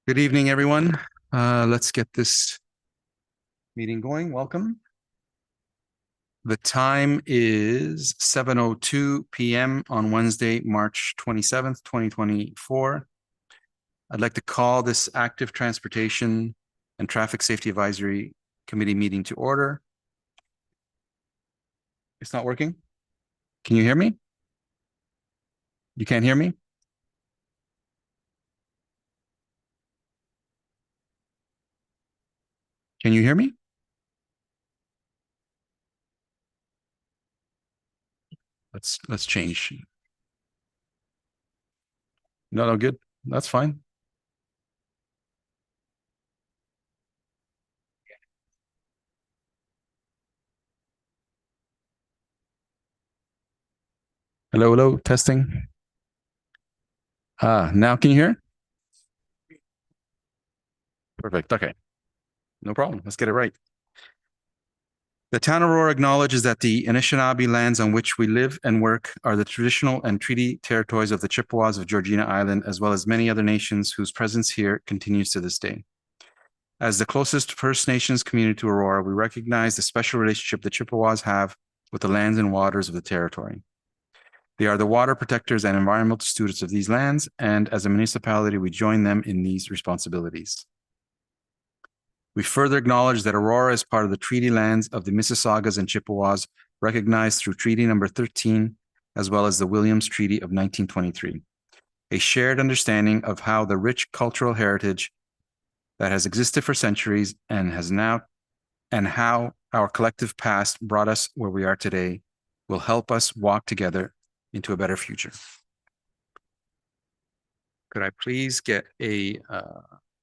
Good evening, everyone. Let's get this meeting going. Welcome. The time is 7:02 p.m. on Wednesday, March 27th, 2024. I'd like to call this Active Transportation and Traffic Safety Advisory Committee meeting to order. It's not working? Can you hear me? You can't hear me? Can you hear me? Let's change. No, good. That's fine. Hello, testing. Now can you hear? Perfect. Okay. No problem. Let's get it right. The town of Aurora acknowledges that the Anishinaabe lands on which we live and work are the traditional and treaty territories of the Chippewas of Georgina Island, as well as many other nations whose presence here continues to this day. As the closest First Nations community to Aurora, we recognize the special relationship the Chippewas have with the lands and waters of the territory. They are the water protectors and environmental stewards of these lands, and as a municipality, we join them in these responsibilities. We further acknowledge that Aurora is part of the treaty lands of the Mississaugas and Chippewas, recognized through Treaty Number 13, as well as the Williams Treaty of 1923, a shared understanding of how the rich cultural heritage that has existed for centuries and how our collective past brought us where we are today will help us walk together into a better future. Could I please get a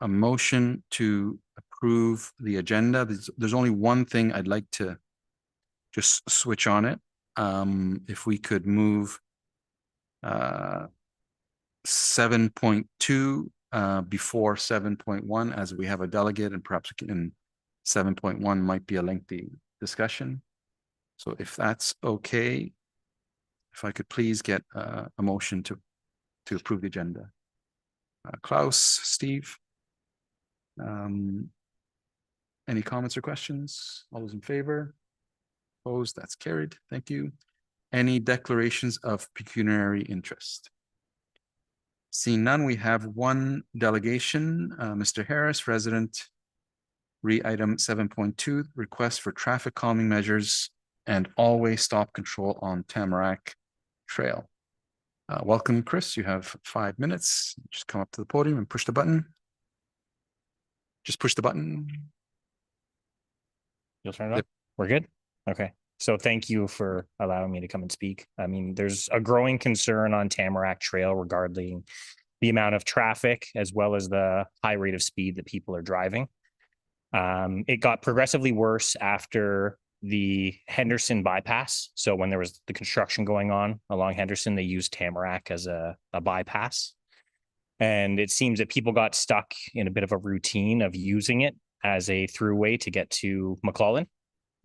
motion to approve the agenda? There's only one thing I'd like to just switch on it. If we could move 7.2 before 7.1, as we have a delegate, and perhaps 7.1 might be a lengthy discussion. So if that's okay, if I could please get a motion to approve the agenda. Klaus, Steve, any comments or questions? All those in favor? Opposed? That's carried. Thank you. Any declarations of pecuniary interest? Seeing none, we have one delegation, Mr. Harris, resident, item 7.2, request for traffic calming measures and always stop control on Tamarack Trail. Welcome, Chris. You have 5 minutes. Just come up to the podium and push the button. Just push the button. You'll turn it on? We're good? Okay. So thank you for allowing me to come and speak. I mean, there's a growing concern on Tamarack Trail regarding the amount of traffic as well as the high rate of speed that people are driving. It got progressively worse after the Henderson bypass. So when there was the construction going on along Henderson, they used Tamarack as a bypass. And it seems that people got stuck in a bit of a routine of using it as a throughway to get to McClellan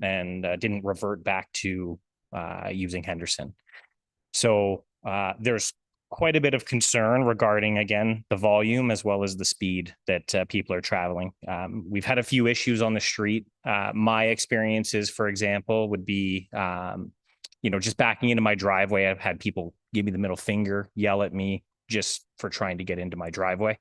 and didn't revert back to using Henderson. So there's quite a bit of concern regarding, again, the volume as well as the speed that people are traveling. We've had a few issues on the street. My experiences, for example, would be, just backing into my driveway. I've had people give me the middle finger, yell at me just for trying to get into my driveway.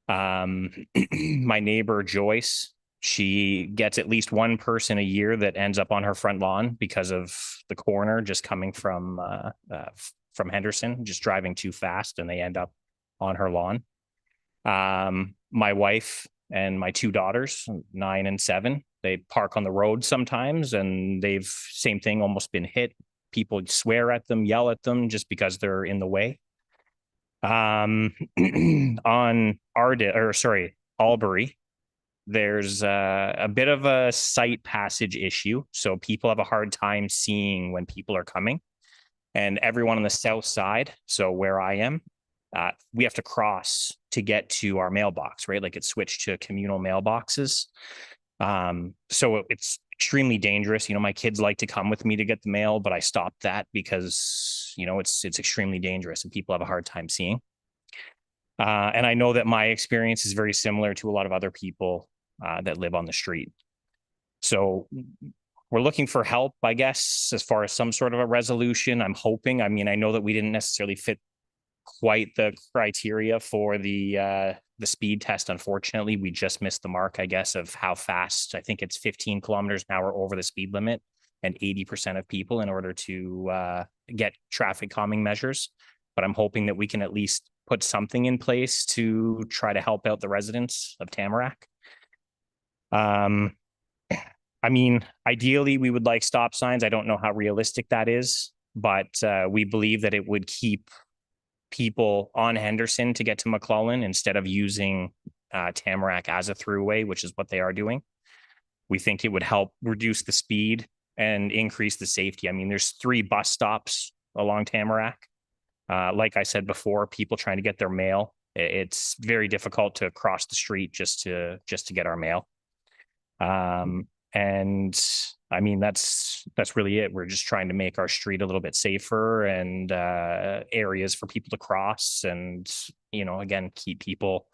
My neighbor, Joyce, she gets at least one person a year that ends up on her front lawn because of the coroner just coming from Henderson, just driving too fast, and they end up on her lawn. My wife and my two daughters, 9 and 7, they park on the road sometimes, and they've, same thing, almost been hit. People swear at them, yell at them just because they're in the way. On Albury, there's a bit of a sight passage issue. So people have a hard time seeing when people are coming. And everyone on the south side, so where I am, we have to cross to get to our mailbox, right? Like it's switched to communal mailboxes. So it's extremely dangerous. My kids like to come with me to get the mail, but I stopped that because, it's extremely dangerous and people have a hard time seeing. And I know that my experience is very similar to a lot of other people that live on the street. So we're looking for help, I guess, as far as some sort of a resolution. I'm hoping. I mean, I know that we didn't necessarily fit quite the criteria for the speed test. Unfortunately, we just missed the mark, I guess, of how fast. I think it's 15 kilometers an hour over the speed limit, and 80% of people in order to get traffic calming measures. But I'm hoping that we can at least put something in place to try to help out the residents of Tamarack. I mean, ideally, we would like stop signs. I don't know how realistic that is, but we believe that it would keep people on Henderson to get to McClellan instead of using Tamarack as a throughway, which is what they are doing. We think it would help reduce the speed and increase the safety. I mean, there's 3 bus stops along Tamarack. Like I said before, people trying to get their mail. It's very difficult to cross the street just to get our mail. And I mean, that's really it. We're just trying to make our street a little bit safer and areas for people to cross, and again, keep people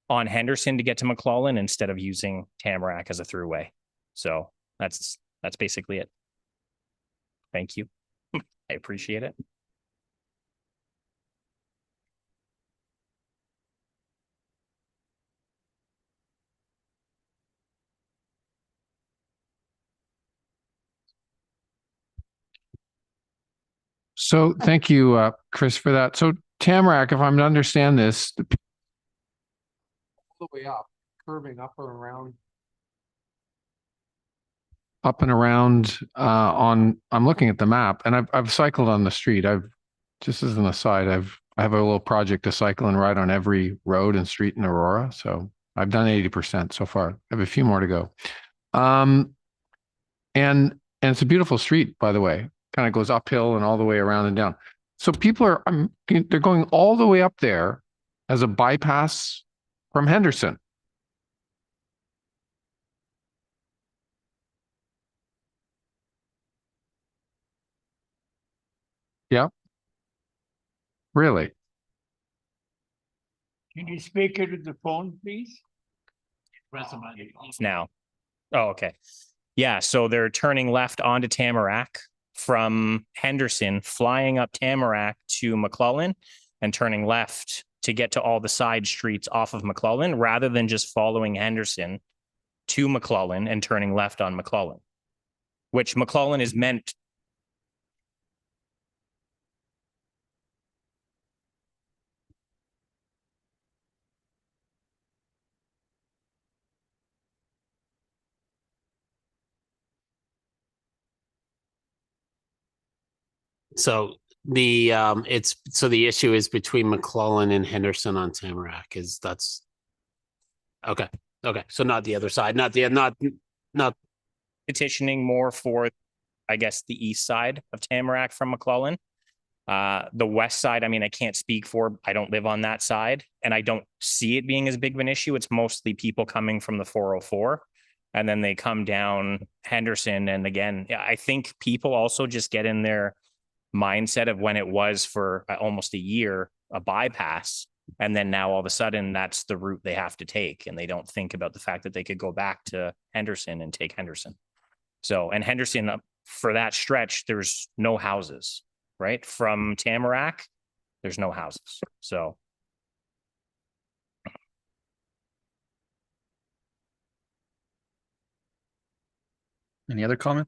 on Henderson to get to McClellan instead of using Tamarack as a throughway. So that's basically it. Thank you. I appreciate it. So thank you, Chris, for that. So Tamarack, if I'm to understand this, all the way up, curving up and around. Up and around I'm looking at the map, and I've cycled on the street. Just as an aside, I have a little project to cycle and ride on every road and street in Aurora. So I've done 80% so far. I have a few more to go. And it's a beautiful street, by the way. Kind of goes uphill and all the way around and down. So people they're going all the way up there as a bypass from Henderson. Yeah. Really? Can you speak into the phone, please? Now. Oh, okay. Yeah, so they're turning left onto Tamarack from Henderson, flying up Tamarack to McClellan, and turning left to get to all the side streets off of McClellan, rather than just following Henderson to McClellan and turning left on McClellan, which McClellan is meant. So the the issue is between McClellan and Henderson on Tamarack. That's okay. Okay. So not the other side, not Petitioning more for, I guess, the east side of Tamarack from McClellan. The west side, I mean, I can't speak for, I don't live on that side, and I don't see it being as big of an issue. It's mostly people coming from the 404, and then they come down Henderson. And again, I think people also just get in their mindset of when it was for almost a year, a bypass. And then now all of a sudden that's the route they have to take. And they don't think about the fact that they could go back to Henderson and take Henderson. So, and Henderson, for that stretch, there's no houses, right? From Tamarack, there's no houses. So. Any other comment?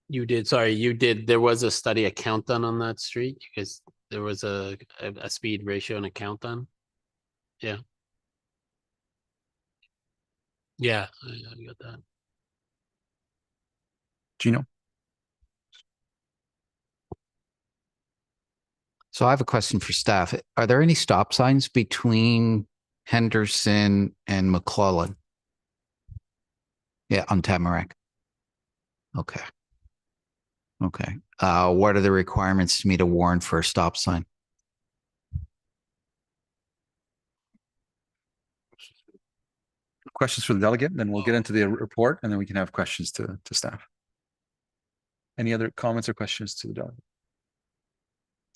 There was a study, a count done on that street because there was a speed ratio and a count done. Yeah. Yeah, I got that. Gino? So I have a question for staff. Are there any stop signs between Henderson and McClellan? Yeah, on Tamarack. Okay. Okay. What are the requirements to meet a warrant for a stop sign? Questions for the delegate, then we'll get into the report, and then we can have questions to staff. Any other comments or questions to the delegate?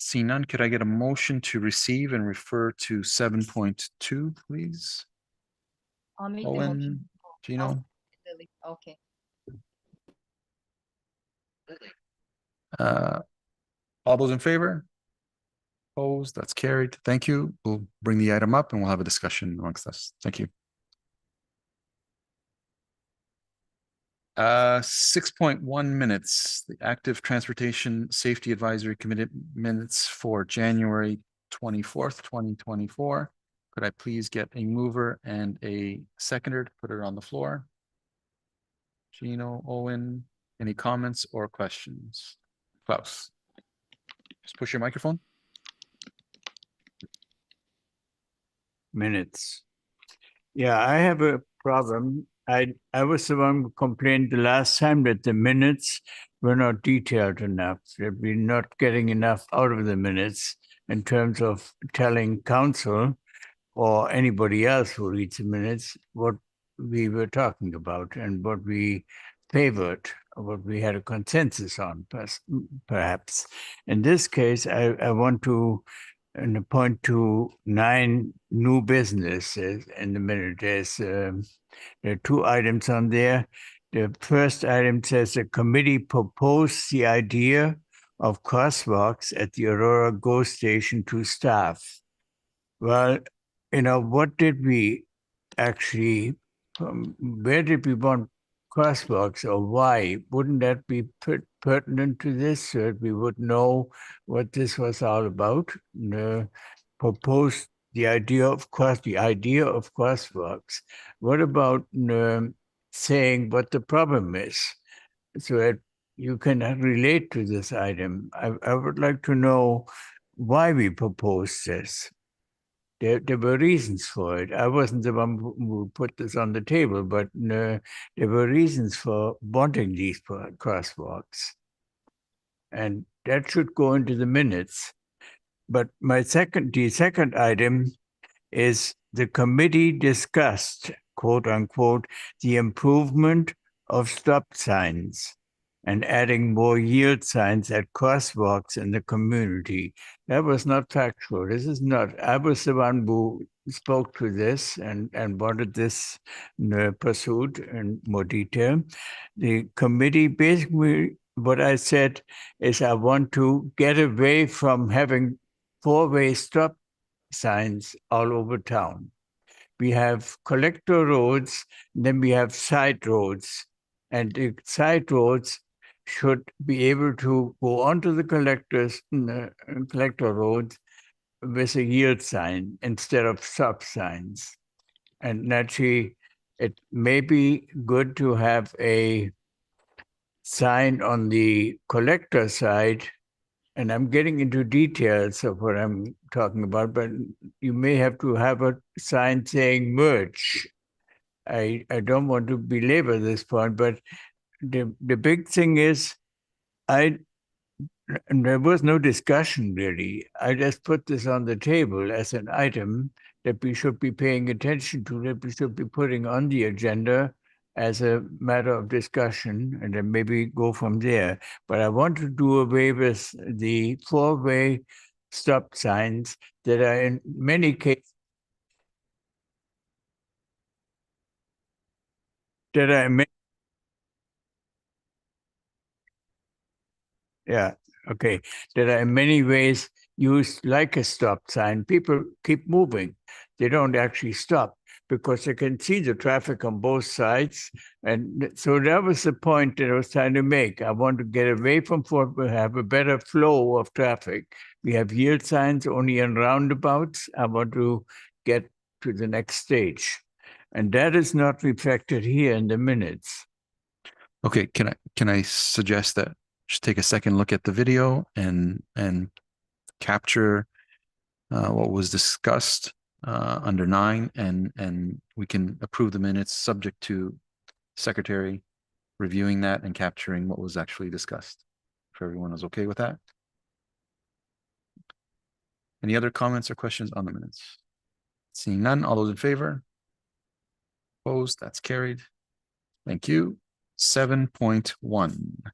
See none, could I get a motion to receive and refer to 7.2, please? I'll make the motion. Owen, Gino, Lily. Okay. all those in favor? Opposed, that's carried. Thank you. We'll bring the item up and we'll have a discussion amongst us. Thank you. 6.1 minutes, the Active Transportation Safety Advisory Committee minutes for January 24th, 2024. Could I please get a mover and a seconder to put it on the floor? Gino, Owen, any comments or questions? Klaus, just push your microphone. Minutes. Yeah, I have a problem. I was the one who complained the last time that the minutes were not detailed enough. That we're not getting enough out of the minutes in terms of telling council or anybody else who reads the minutes what we were talking about and what we favored, what we had a consensus on, perhaps. In this case, I want to point to 9 new businesses in the minute. There are 2 items on there. The first item says the committee proposed the idea of crosswalks at the Aurora GO station to staff. Well, what did we actually, where did we want crosswalks or why? Wouldn't that be pertinent to this so that we would know what this was all about? Proposed the idea of crosswalks. What about saying what the problem is so that you can relate to this item? I would like to know why we proposed this. There were reasons for it. I wasn't the one who put this on the table, but there were reasons for wanting these crosswalks. And that should go into the minutes. But the second item is the committee discussed, quote unquote, the improvement of stop signs and adding more yield signs at crosswalks in the community. That was not factual. This is not. I was the one who spoke to this and wanted this pursued in more detail. The committee, basically what I said is I want to get away from having 4-way stop signs all over town. We have collector roads, then we have side roads, and the side roads should be able to go onto the collector road with a yield sign instead of stop signs. And naturally, it may be good to have a sign on the collector side, and I'm getting into details of what I'm talking about, but you may have to have a sign saying merge. I don't want to belabor this point, but the big thing is there was no discussion really. I just put this on the table as an item that we should be paying attention to, that we should be putting on the agenda as a matter of discussion, and then maybe go from there. But I want to do away with the 4-way stop signs that are in many cases that are in many ways used like a stop sign. People keep moving. They don't actually stop because they can see the traffic on both sides. And so that was the point that I was trying to make. I want to get away from what we have a better flow of traffic. We have yield signs only in roundabouts. I want to get to the next stage. And that is not reflected here in the minutes. Okay, can I suggest that just take a second look at the video and capture what was discussed under 9, and we can approve the minutes subject to secretary reviewing that and capturing what was actually discussed. If everyone is okay with that. Any other comments or questions on the minutes? Seeing none, all those in favor? Opposed, that's carried. Thank you. 7.1.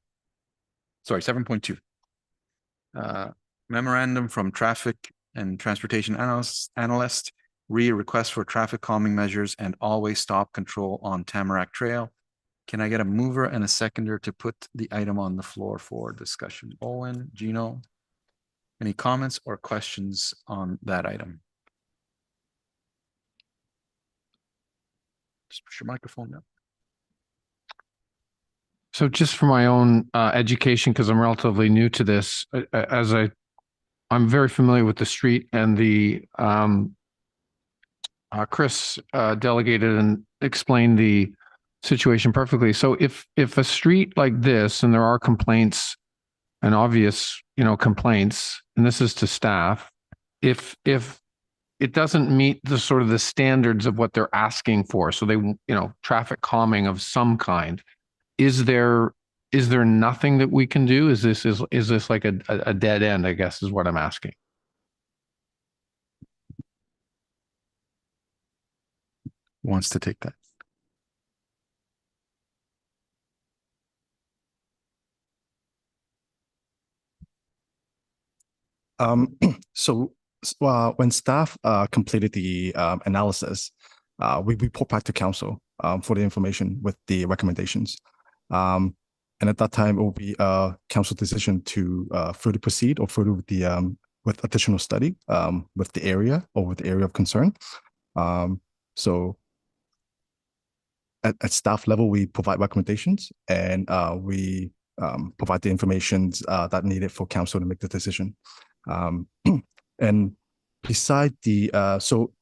Sorry, 7.2. Memorandum from Traffic and Transportation Analyst, request for traffic calming measures and always stop control on Tamarack Trail. Can I get a mover and a seconder to put the item on the floor for discussion? Owen, Gino, any comments or questions on that item? Just push your microphone down. So just for my own education, because I'm relatively new to this, I'm very familiar with the street, and the Chris delegated and explained the situation perfectly. So if a street like this, and there are complaints and obvious, complaints, and this is to staff, if it doesn't meet the sort of the standards of what they're asking for, so they, traffic calming of some kind, is there nothing that we can do? Is this like a dead end, I guess, is what I'm asking. Who wants to take that? So when staff completed the analysis, we report back to council for the information with the recommendations. And at that time, it will be a council decision to further proceed or further with the with additional study with the area or with the area of concern. So at staff level, we provide recommendations, and we provide the information that needed for council to make the decision. And beside the so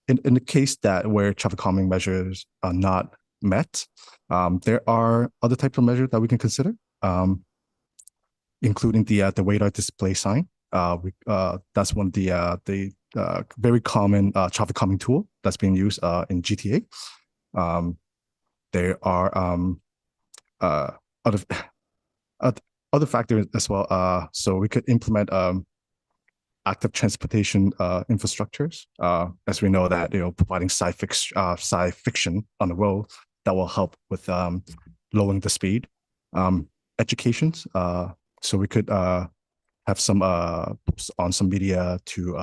in the case that where traffic calming measures are not met, there are other types of measures that we can consider, including the radar display sign. That's one of the very common traffic calming tool that's being used in GTA. There are other factors as well. So we could implement active transportation infrastructures, as we know that providing sci fiction on the road that will help with lowering the speed. Educations, so we could have some posts on some media to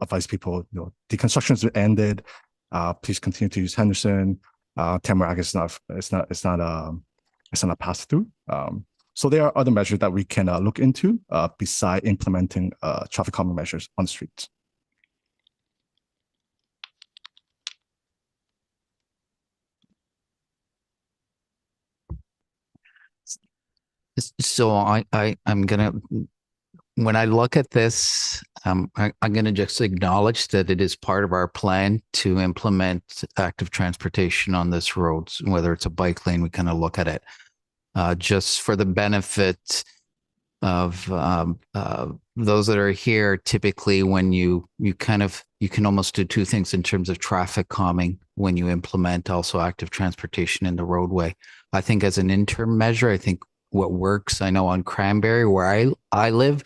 advise people deconstruction has ended. Please continue to use Henderson. Tamarack is not a pass through. So there are other measures that we can look into beside implementing traffic calming measures on the streets. So I'm gonna, when I look at this, I'm gonna just acknowledge that it is part of our plan to implement active transportation on this road. Whether it's a bike lane, we kind of look at it. Just for the benefit of those that are here, typically when you can almost do two things in terms of traffic calming when you implement also active transportation in the roadway. I think as an interim measure, I think what works, I know on Cranberry where I live,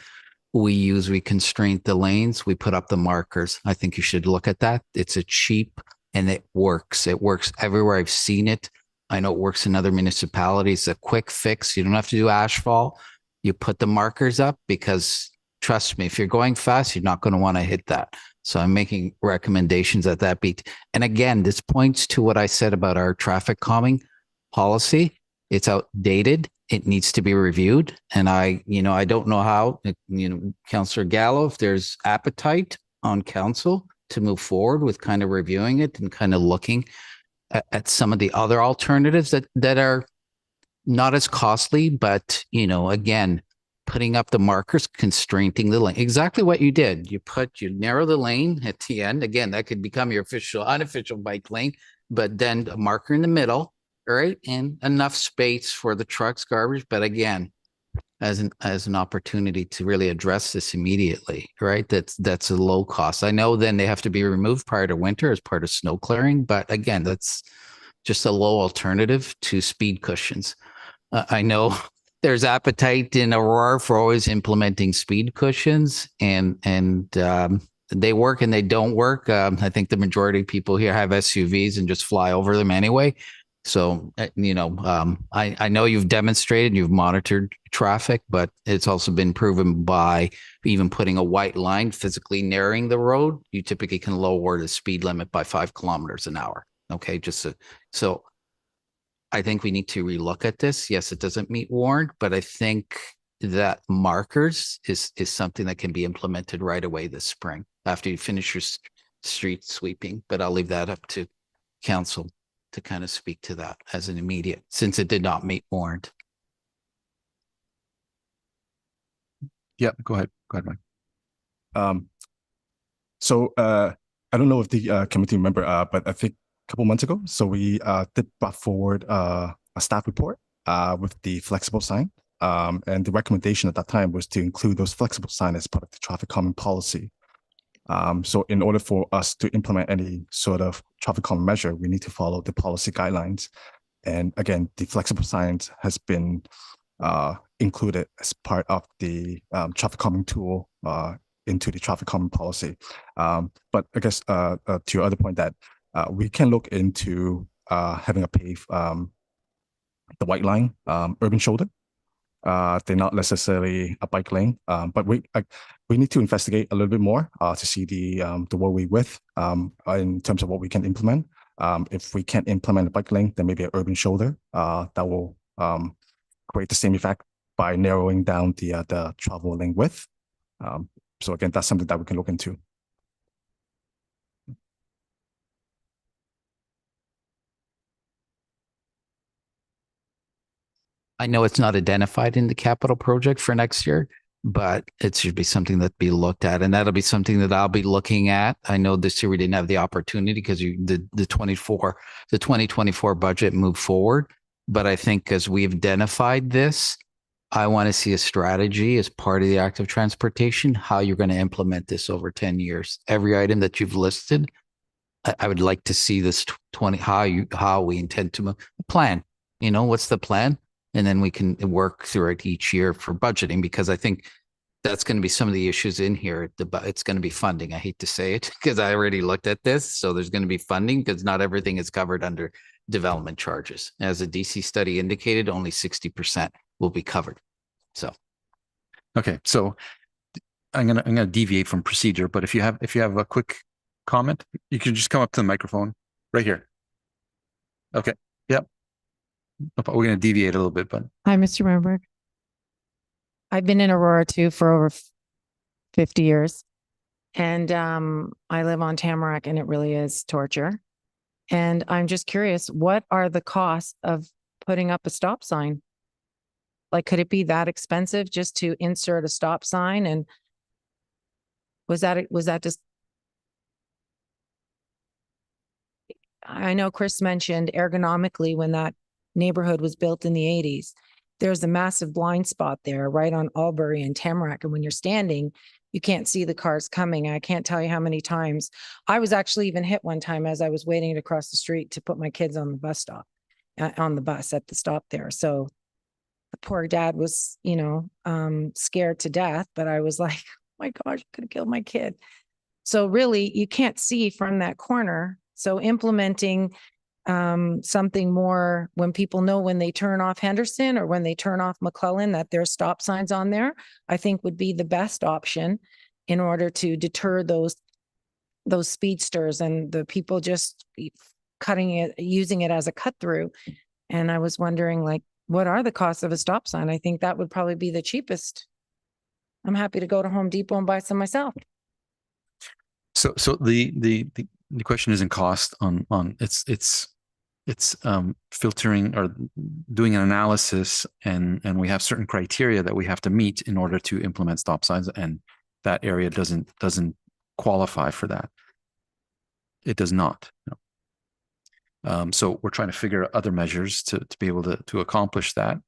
we constrain the lanes, we put up the markers. I think you should look at that. It's a cheap and it works. It works everywhere I've seen it. I know it works in other municipalities, a quick fix. You don't have to do asphalt. You put the markers up because trust me, if you're going fast, you're not going to want to hit that. So I'm making recommendations at that beat. And again, this points to what I said about our traffic calming policy. It's outdated. It needs to be reviewed. And I don't know how, Councillor Gallo, if there's appetite on council to move forward with kind of reviewing it and kind of looking at some of the other alternatives that are not as costly, but, again, putting up the markers, constraining the lane, exactly what you did. You narrow the lane at the end. Again, that could become your unofficial bike lane, but then a marker in the middle, right? And enough space for the trucks, garbage. But again, as an opportunity to really address this immediately, right? That's a low cost. I know then they have to be removed prior to winter as part of snow clearing, but again, that's just a low alternative to speed cushions. I know there's appetite in Aurora for always implementing speed cushions, and they work and they don't work. I think the majority of people here have SUVs and just fly over them anyway. So, I know you've demonstrated, you've monitored traffic, but it's also been proven by even putting a white line, physically narrowing the road. You typically can lower the speed limit by 5 kilometers an hour. Okay, so I think we need to relook at this. Yes, it doesn't meet warrant, but I think that markers is something that can be implemented right away this spring after you finish your street sweeping. But I'll leave that up to council to kind of speak to that as an immediate, since it did not meet warrant. Yeah, go ahead. Go ahead, Mike. So I don't know if the committee remember, but I think a couple months ago, so we did brought forward a staff report with the flexible sign. And the recommendation at that time was to include those flexible signs as part of the traffic calming policy. So in order for us to implement any sort of traffic calming measure, we need to follow the policy guidelines. And again, the flexible signs has been included as part of the traffic calming tool into the traffic calming policy. But I guess to your other point that we can look into having a pave the white line urban shoulder. They're not necessarily a bike lane, but we need to investigate a little bit more to see the roadway width in terms of what we can implement. If we can't implement a bike lane, then maybe an urban shoulder that will create the same effect by narrowing down the travel lane width. So again, that's something that we can look into. I know it's not identified in the capital project for next year, but it should be something that be looked at, and that'll be something that I'll be looking at. I know this year we didn't have the opportunity because the 2024 budget moved forward, but I think as we've identified this, I want to see a strategy as part of the active transportation, how you're going to implement this over 10 years. Every item that you've listed, I would like to see this how we intend to plan. What's the plan? And then we can work through it each year for budgeting, because I think that's going to be some of the issues in here. It's going to be funding. I hate to say it because I already looked at this. So there's going to be funding because not everything is covered under development charges. As a DC study indicated, only 60% will be covered. So. Okay. So I'm gonna deviate from procedure, but if you have a quick comment, you can just come up to the microphone right here. Okay. Yep. We're going to deviate a little bit, but Hi, Mr. Renberg. I've been in Aurora too for over 50 years. And I live on Tamarack, and it really is torture. And I'm just curious, what are the costs of putting up a stop sign? Like, could it be that expensive just to insert a stop sign? And was that just, I know Chris mentioned ergonomically when that neighborhood was built in the 80s. There's a massive blind spot there right on Albury and Tamarack. And when you're standing, you can't see the cars coming. I can't tell you how many times. I was actually even hit one time as I was waiting to cross the street to put my kids on the bus stop, on the bus at the stop there. So the poor dad was, scared to death, but I was like, oh my gosh, I could have killed my kid. So really, you can't see from that corner. So implementing something more when people know when they turn off Henderson or when they turn off McClellan that there's stop signs on there, I think would be the best option in order to deter those speedsters and the people just using it as a cut through. And I was wondering, like, what are the costs of a stop sign? I think that would probably be the cheapest. I'm happy to go to Home Depot and buy some myself. so the question isn't cost on it's filtering or doing an analysis, and we have certain criteria that we have to meet in order to implement stop signs, and that area doesn't qualify for that. It does not. No. So we're trying to figure out other measures to be able to accomplish that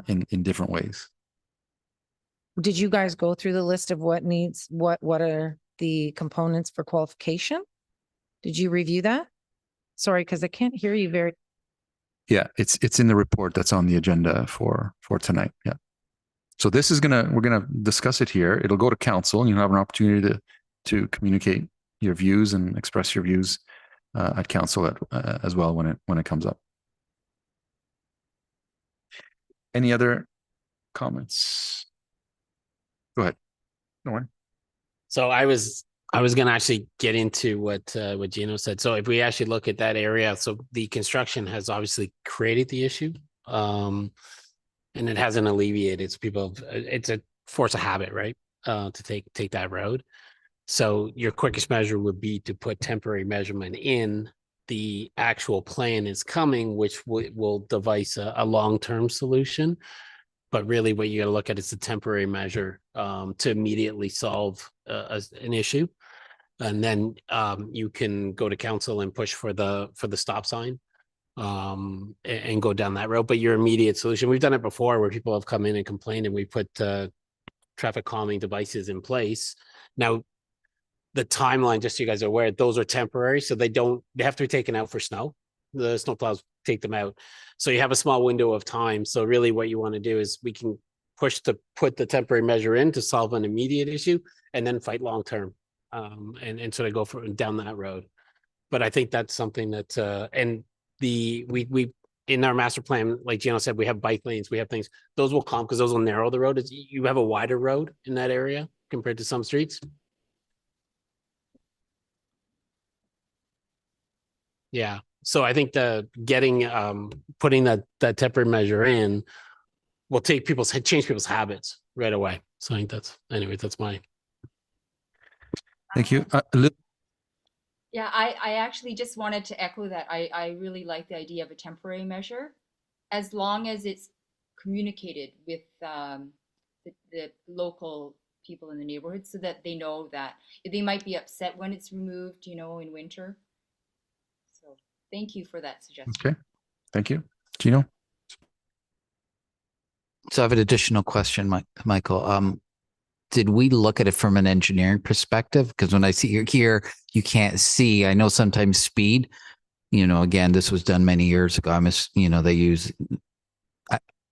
in different ways. Did you guys go through the list of what are the components for qualification? Did you review that? Sorry, because I can't hear you very. Yeah, it's in the report that's on the agenda for tonight. Yeah. So we're gonna discuss it here. It'll go to council, and you'll have an opportunity to communicate your views and express your views at council as well when it comes up. Any other comments? Go ahead. No one. So I was going to actually get into what Gino said. So if we actually look at that area, so the construction has obviously created the issue, and it hasn't alleviated. So people, it's a force of habit, right? To take that road. So your quickest measure would be to put temporary measurement in. The actual plan is coming, which will devise a long-term solution. But really what you got to look at is the temporary measure to immediately solve an issue. And then you can go to council and push for the stop sign and go down that road. But your immediate solution, we've done it before where people have come in and complained and we put traffic calming devices in place. Now, the timeline, just so you guys are aware, those are temporary. So they have to be taken out for snow. The snowplows take them out. So you have a small window of time. So really what you want to do is we can push to put the temporary measure in to solve an immediate issue and then fight long-term and sort of go down that road. But I think that's something that, and we in our master plan, like Gino said, we have bike lanes, we have things, those will come because those will narrow the road. You have a wider road in that area compared to some streets. Yeah. So I think putting that temporary measure in will change people's habits right away. So I think that's my. Thank you. Yeah, I actually just wanted to echo that. I really like the idea of a temporary measure, as long as it's communicated with the local people in the neighborhood so that they know that they might be upset when it's removed, in winter. So thank you for that suggestion. Okay. Thank you. Gino? So I have an additional question, Michael. Did we look at it from an engineering perspective? Because when I see here, you can't see. I know sometimes speed, again, this was done many years ago. They use,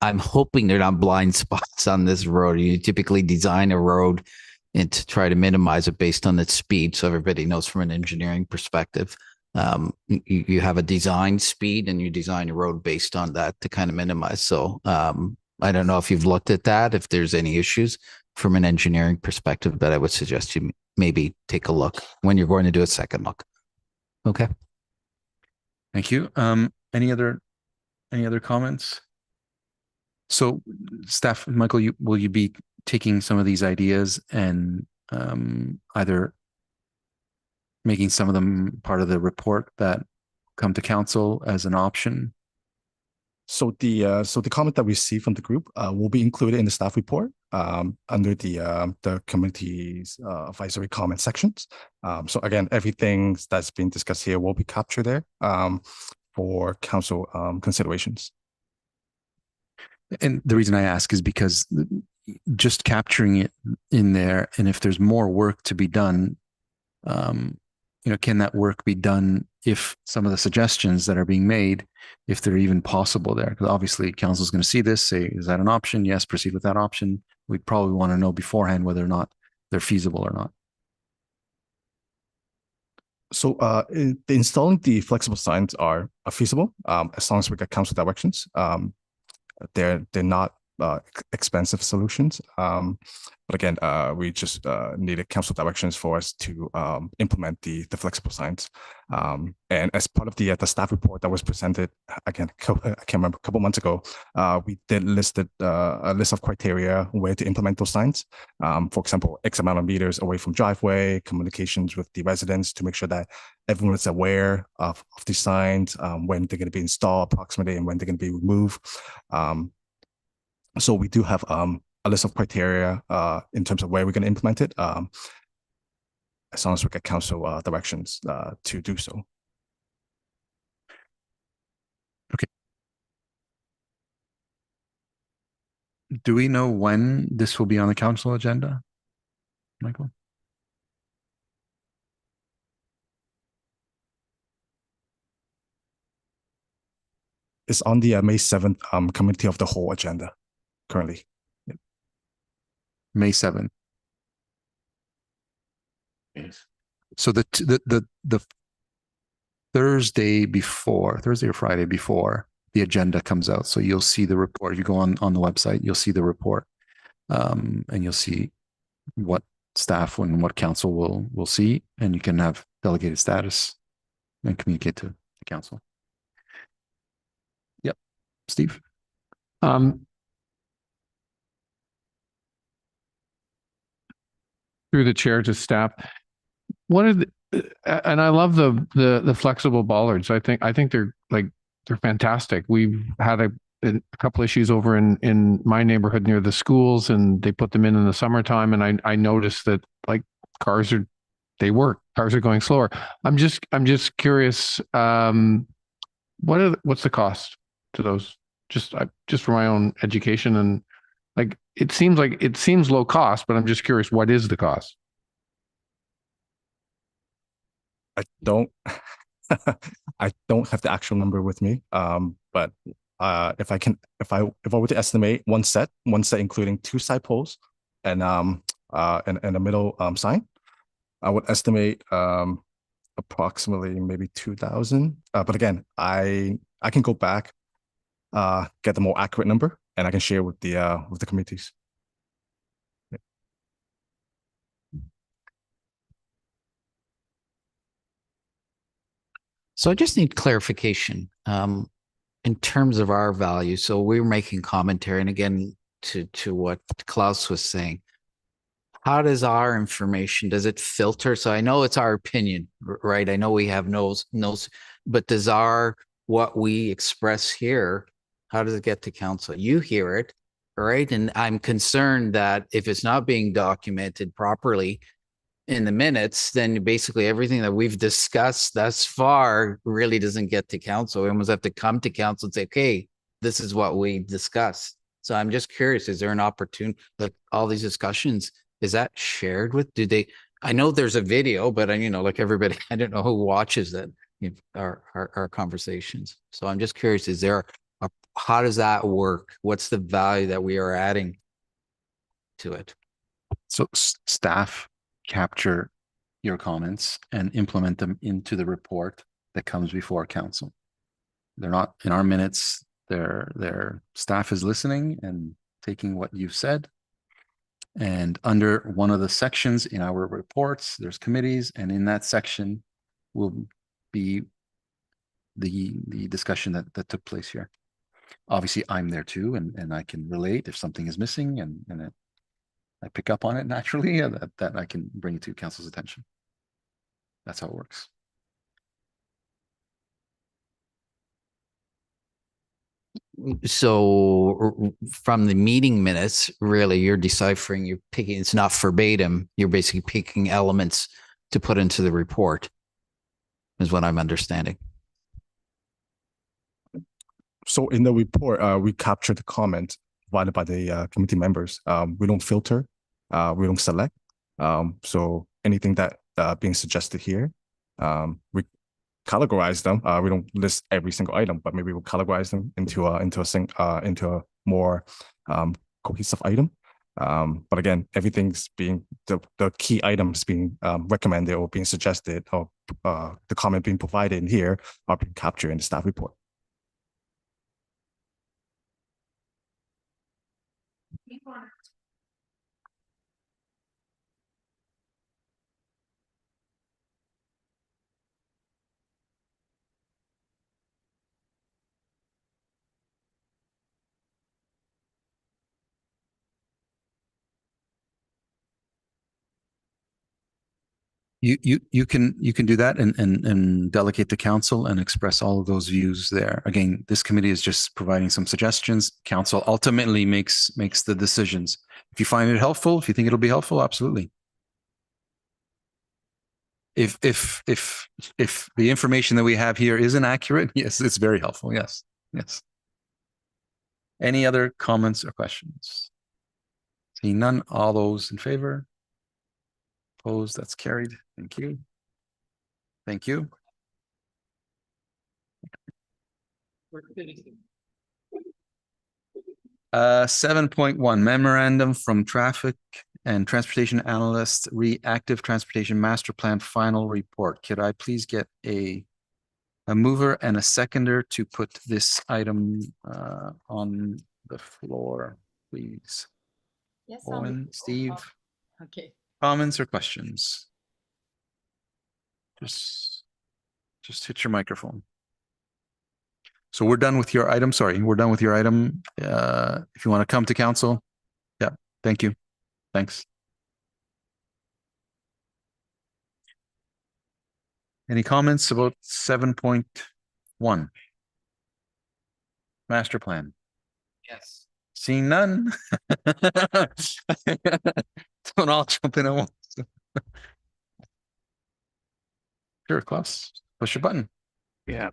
I'm hoping they're not blind spots on this road. You typically design a road and to try to minimize it based on its speed. So everybody knows from an engineering perspective, you have a design speed and you design a road based on that to kind of minimize. So I don't know if you've looked at that, if there's any issues from an engineering perspective, that I would suggest you maybe take a look when you're going to do a second look. Okay. Thank you. Any other comments? So staff, Michael, will you be taking some of these ideas and either making some of them part of the report that come to council as an option? So the comment that we see from the group will be included in the staff report under the committee's advisory comment sections. So again, everything that's been discussed here will be captured there for council considerations. And the reason I ask is because just capturing it in there, and if there's more work to be done, can that work be done if some of the suggestions that are being made, if they're even possible there? Because obviously council is going to see this, say, is that an option? Yes, proceed with that option. We'd probably want to know beforehand whether or not they're feasible or not. So installing the flexible signs are feasible as long as we get council directions. They're not expensive solutions. But again, we just needed council directions for us to implement the flexible signs. And as part of the staff report that was presented, again, I can't remember, a couple months ago, we did listed a list of criteria where to implement those signs. For example, X amount of meters away from driveway, communications with the residents to make sure that everyone is aware of these signs, when they're going to be installed approximately and when they're going to be removed. So we do have a list of criteria in terms of where we're going to implement it, as long as we get council directions to do so. Okay. Do we know when this will be on the council agenda, Michael? It's on the May 7th committee of the whole agenda currently. Yep. May 7th. Yes. So the Thursday or Friday before, the agenda comes out. So you'll see the report. If you go on the website, you'll see the report. And you'll see what staff and what council will see, and you can have delegated status and communicate to the council. Yep. Steve? Through the chair to staff, what are the, and I love the flexible bollards. I think they're fantastic. We've had a couple issues over in my neighborhood near the schools, and they put them in the summertime, and I noticed that like cars are going slower. I'm just curious, what's the cost to those? Just for my own education, and like it seems low cost, but I'm just curious, what is the cost? I don't I don't have the actual number with me. But if I were to estimate one set including 2 side poles and a middle sign, I would estimate approximately maybe 2,000. But again, I can go back, get the more accurate number, and I can share with the committees. So I just need clarification in terms of our value. So we're making commentary, and again, to what Klaus was saying, how does our information, does it filter? So I know it's our opinion, right? I know we have no's, but does what we express here, how does it get to council? You hear it, right? And I'm concerned that if it's not being documented properly in the minutes, then basically everything that we've discussed thus far really doesn't get to council. We almost have to come to council and say, okay, this is what we discussed. So I'm just curious, is there an opportunity that all these discussions, is that shared with, I know there's a video, but like everybody, I don't know who watches that, our conversations. So I'm just curious, how does that work? What's the value that we are adding to it? So staff capture your comments and implement them into the report that comes before council. They're not in our minutes. Their staff is listening and taking what you've said. And under one of the sections in our reports, there's committees, and in that section will be the discussion that took place here. Obviously, I'm there too, and I can relate if something is missing, and I pick up on it naturally, that I can bring it to council's attention. That's how it works. So from the meeting minutes, really, you're deciphering, you're picking, it's not verbatim. You're basically picking elements to put into the report, is what I'm understanding. So in the report, we capture the comment provided by the committee members. We don't filter, we don't select. So anything that being suggested here, we categorize them. We don't list every single item, but maybe we'll categorize them into a more cohesive item. But again, everything's being the key items being recommended or being suggested, or the comment being provided in here are being captured in the staff report. You can do that and delegate to council and express all of those views there. Again, this committee is just providing some suggestions. Council ultimately makes the decisions. If you find it helpful, if you think it'll be helpful, absolutely. If the information that we have here isn't accurate, yes, it's very helpful. Yes. Any other comments or questions? Seeing none, all those in favor? Opposed, that's carried. Thank you. Thank you. 7.1 memorandum from traffic and transportation analyst, reactive transportation master plan final report. Could I please get a a mover and a seconder to put this item on the floor, please. Yes. Owen, Steve, Okay. comments or questions? Just hit your microphone. So we're done with your item. Sorry, we're done with your item. If you want to come to council. Yeah, thank you. Thanks. Any comments about 7.1? Master plan? Yes. Seeing none. Don't all jump in at once. Sure, Klaus, push your button. Yeah,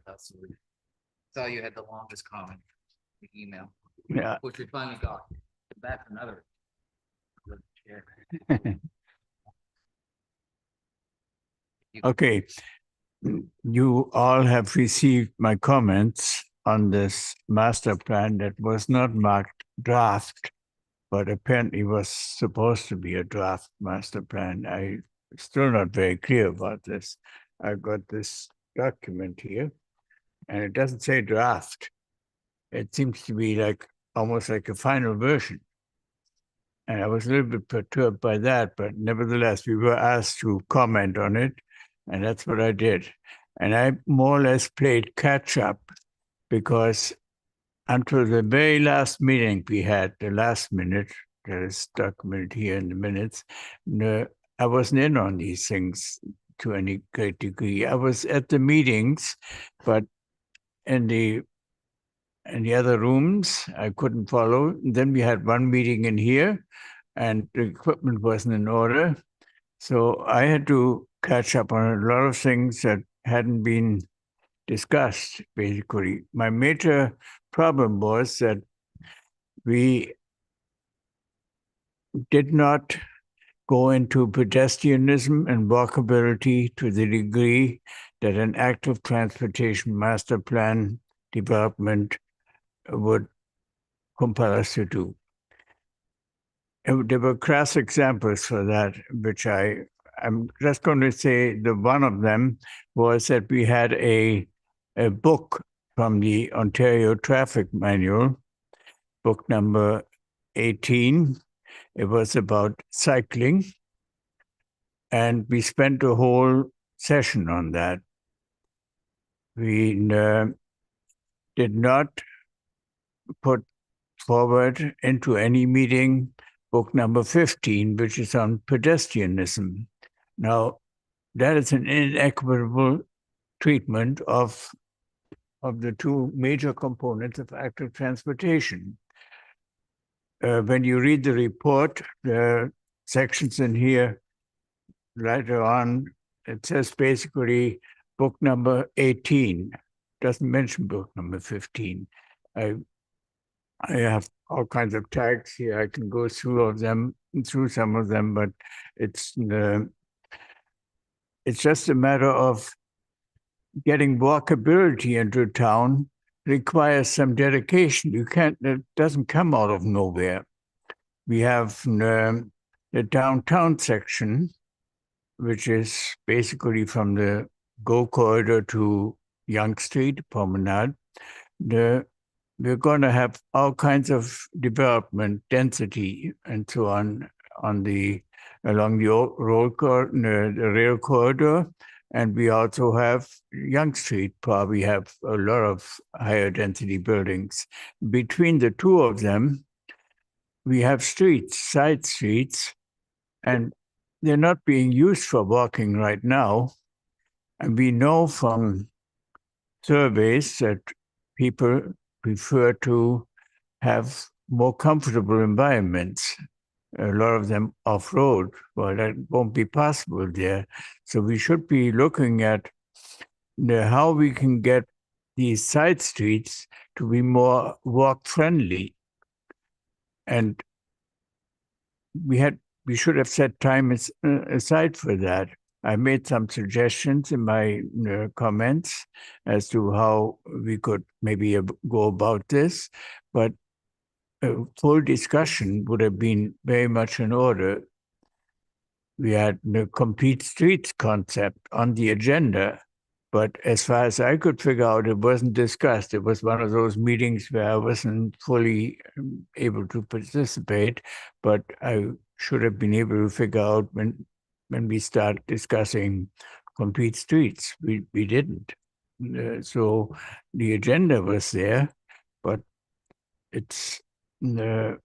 Saw you had the longest comment, the email, yeah. which we finally got. Back another. Okay. You all have received my comments on this master plan that was not marked draft, but apparently was supposed to be a draft master plan. I'm still not very clear about this. I've got this document here, and it doesn't say draft. It seems to be like almost like a final version. And I was a little bit perturbed by that, but nevertheless, we were asked to comment on it, and that's what I did. And I more or less played catch up because until the very last meeting we had, the last minute, there is documented here in the minutes, I wasn't in on these things to any great degree. I was at the meetings, but in the other rooms, I couldn't follow. Then we had one meeting in here, and the equipment wasn't in order. So I had to catch up on a lot of things that hadn't been discussed, basically. My major problem was that we did not go into pedestrianism and walkability to the degree that an active transportation master plan development would compel us to do. And there were crass examples for that, which I'm just going to say the one of them was that we had a book from the Ontario Traffic Manual, book number 18. It was about cycling, and we spent a whole session on that. We did not put forward into any meeting book number 15, which is on pedestrianism. Now, that is an inequitable treatment of the two major components of active transportation. When you read the report, there are sections in here later on, it says basically book number 18, doesn't mention book number 15. I have all kinds of tags here. I can go through some of them, but it's just a matter of getting walkability into town requires some dedication. It doesn't come out of nowhere. We have the downtown section, which is basically from the GO corridor to Yonge Street, Promenade. We're going to have all kinds of development, density, and so on along the rail corridor. And we also have Yonge Street, probably have a lot of higher density buildings. Between the two of them, we have streets, side streets, and they're not being used for walking right now. And we know from surveys that people prefer to have more comfortable environments, a lot of them off-road. Well, that won't be possible there. So we should be looking at how we can get these side streets to be more walk-friendly. And we should have set time aside for that. I made some suggestions in my comments as to how we could maybe go about this, but a full discussion would have been very much in order. We had the complete streets concept on the agenda, But as far as I could figure out, it wasn't discussed. It was one of those meetings where I wasn't fully able to participate, but I should have been able to figure out when we start discussing complete streets. We didn't. So the agenda was there, but it's the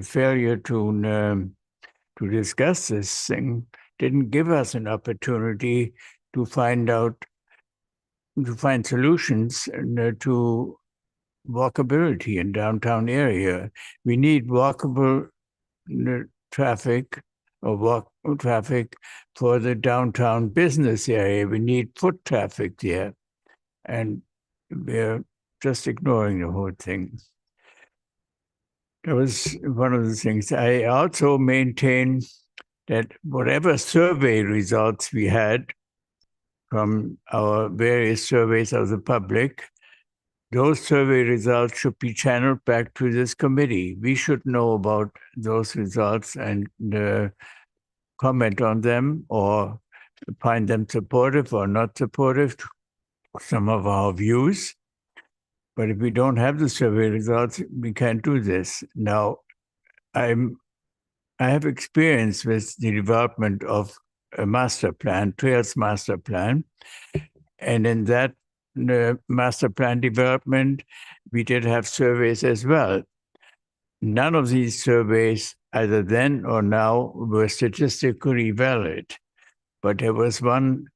failure to discuss this thing didn't give us an opportunity to find solutions to walkability in downtown area. We need walkable traffic or walk traffic for the downtown business area. We need foot traffic there. And we're just ignoring the whole thing. That was one of the things. I also maintain that whatever survey results we had from our various surveys of the public, those survey results should be channeled back to this committee. We should know about those results and comment on them or find them supportive or not supportive to some of our views. But if we don't have the survey results, we can't do this. Now, I have experience with the development of a master plan, Trails master plan. And in that master plan development, we did have surveys as well. None of these surveys, either then or now, were statistically valid. But there was one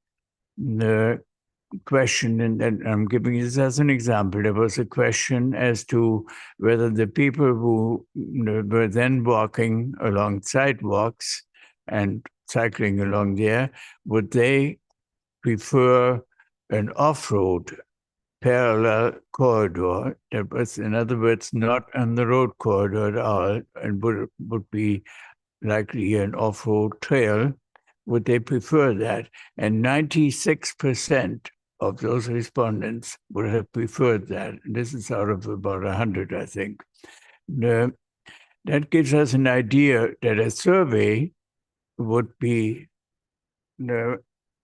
question, and I'm giving this as an example. There was a question as to whether the people who were then walking along sidewalks and cycling along there, would they prefer an off-road parallel corridor that was, in other words, not on the road corridor at all, and would be likely an off-road trail? Would they prefer that? And 96% of those respondents would have preferred that. And this is out of about 100, I think. That gives us an idea that a survey would be a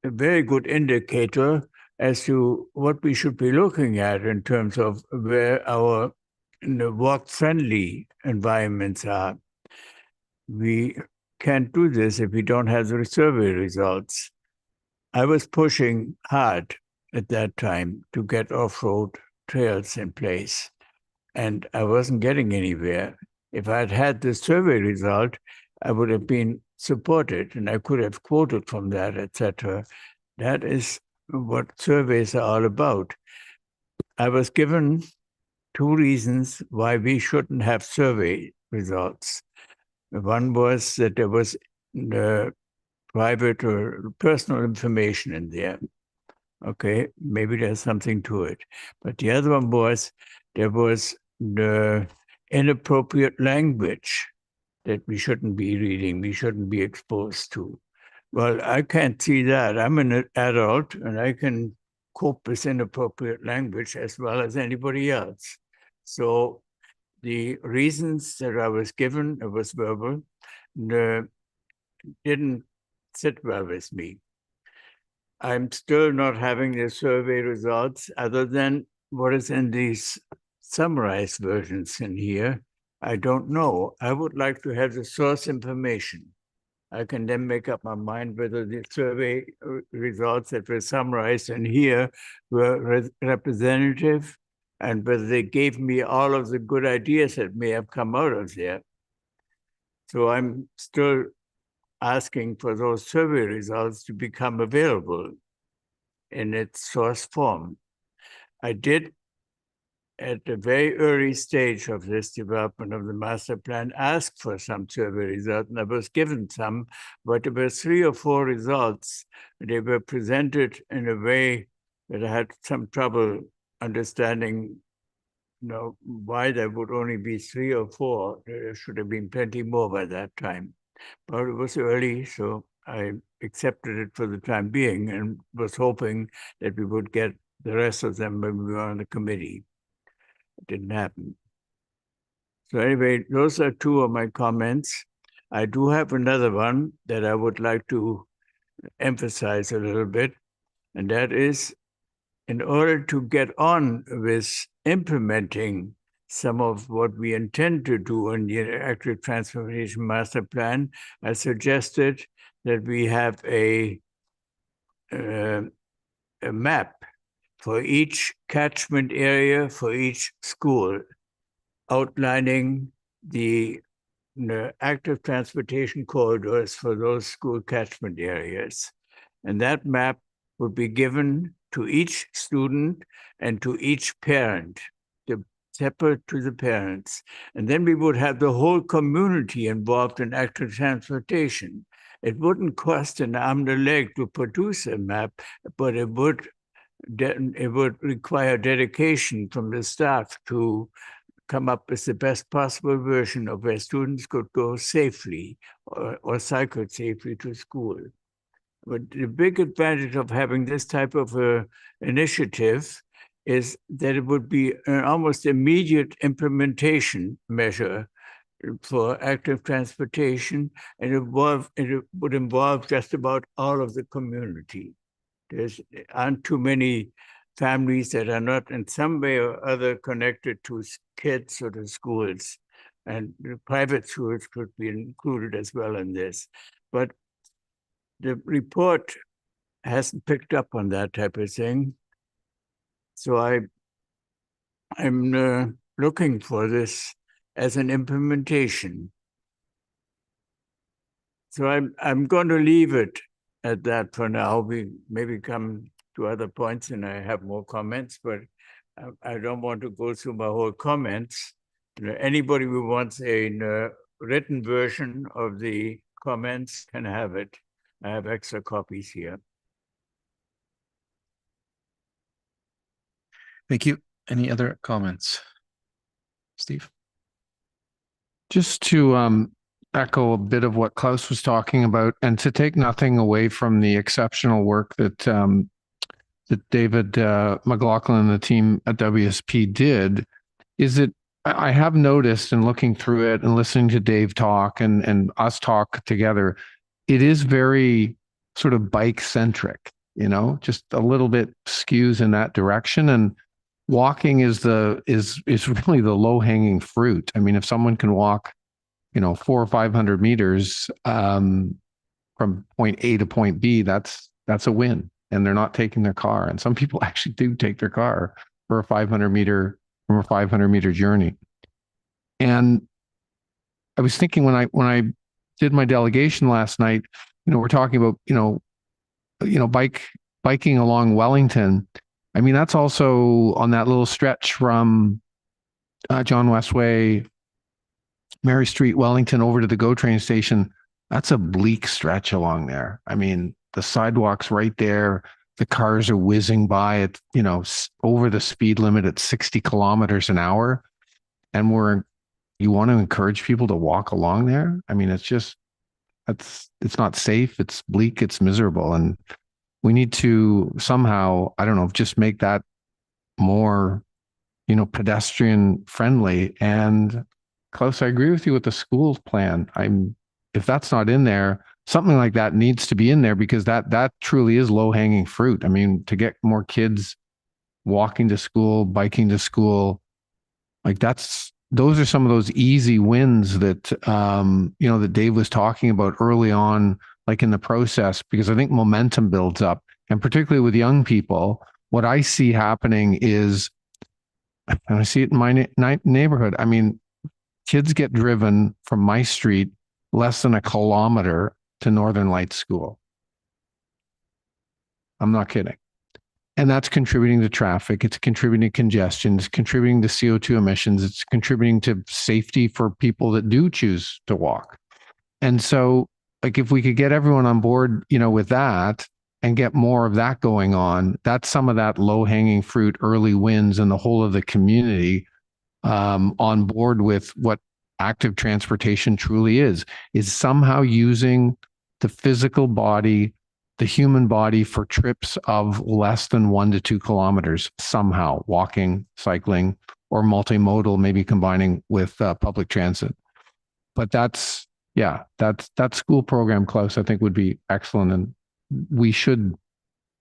very good indicator as to what we should be looking at in terms of where our walk-friendly environments are. We can't do this if we don't have the survey results. I was pushing hard at that time to get off-road trails in place, and I wasn't getting anywhere. If I'd had the survey result, I would have been supported, and I could have quoted from that, etc. That is what surveys are all about. I was given 2 reasons why we shouldn't have survey results. One was that there was private or personal information in there. Okay, maybe there's something to it. But the other one was there was the inappropriate language that we shouldn't be reading, we shouldn't be exposed to. Well, I can't see that. I'm an adult and I can cope with inappropriate language as well as anybody else. So the reasons that I was given, it was verbal, didn't sit well with me. I'm still not having the survey results other than what is in these summarized versions in here. I don't know. I would like to have the source information. I can then make up my mind whether the survey results that were summarized in here were representative and whether they gave me all of the good ideas that may have come out of there. So I'm still asking for those survey results to become available in its source form. I did, at the very early stage of this development of the master plan, ask for some survey results, and I was given some, but there were 3 or 4 results. They were presented in a way that I had some trouble understanding, why there would only be 3 or 4. There should have been plenty more by that time. But it was early, so I accepted it for the time being and was hoping that we would get the rest of them when we were on the committee. It didn't happen. So anyway, those are 2 of my comments. I do have another one that I would like to emphasize a little bit, and that is in order to get on with implementing some of what we intend to do in the Active Transportation Master Plan, I suggested that we have a map for each catchment area, for each school, outlining the active transportation corridors for those school catchment areas. And that map would be given to each student and to each parent, separate to the parents. And then we would have the whole community involved in active transportation. It wouldn't cost an arm and a leg to produce a map, but it would require dedication from the staff to come up with the best possible version of where students could go safely or cycle safely to school. But the big advantage of having this type of initiative is that it would be an almost immediate implementation measure for active transportation, and it would involve just about all of the community. There aren't too many families that are not in some way or other connected to kids or to schools, and the private schools could be included as well in this. But the report hasn't picked up on that type of thing. So I'm looking for this as an implementation. So I'm going to leave it at that for now. We maybe come to other points and I have more comments, but I don't want to go through my whole comments. Anybody who wants a written version of the comments can have it. I have extra copies here. Thank you. Any other comments? Steve? Just to echo a bit of what Klaus was talking about, and to take nothing away from the exceptional work that that David McLaughlin and the team at WSP did, is that I have noticed in looking through it and listening to Dave talk and us talk together, it is very sort of bike centric, you know, just a little bit skews in that direction. And walking is really the low hanging fruit. I mean, if someone can walk, 400 or 500 meters from point A to point B, that's a win. And they're not taking their car. And some people actually do take their car for a 500 meter journey. And I was thinking when I did my delegation last night, we're talking about, biking along Wellington. I mean, that's also on that little stretch from John Westway, Mary Street, Wellington over to the GO train station. That's a bleak stretch along there. I mean, the sidewalk's right there. The cars are whizzing by at, over the speed limit at 60 kilometers an hour. And you want to encourage people to walk along there. I mean, it's not safe. It's bleak. It's miserable. And we need to somehow, I don't know, just make that more, pedestrian friendly. And Klaus, I agree with you with the school plan. If that's not in there, something like that needs to be in there, because that truly is low hanging fruit. I mean, to get more kids walking to school, biking to school, like those are some of those easy wins that, that Dave was talking about early on, like in the process, because I think momentum builds up. And particularly with young people, what I see happening is, and I see it in my neighborhood, I mean, kids get driven from my street less than a kilometer to Northern Lights School. I'm not kidding. And that's contributing to traffic. It's contributing to congestion. It's contributing to CO2 emissions. It's contributing to safety for people that do choose to walk. And so, like, if we could get everyone on board, with that and get more of that going on, that's some of that low hanging fruit, early wins, and the whole of the community on board with what active transportation truly is somehow using the physical body, the human body, for trips of less than 1 to 2 kilometers, somehow walking, cycling, or multimodal, maybe combining with public transit. But that school program, Klaus, I think would be excellent. And we should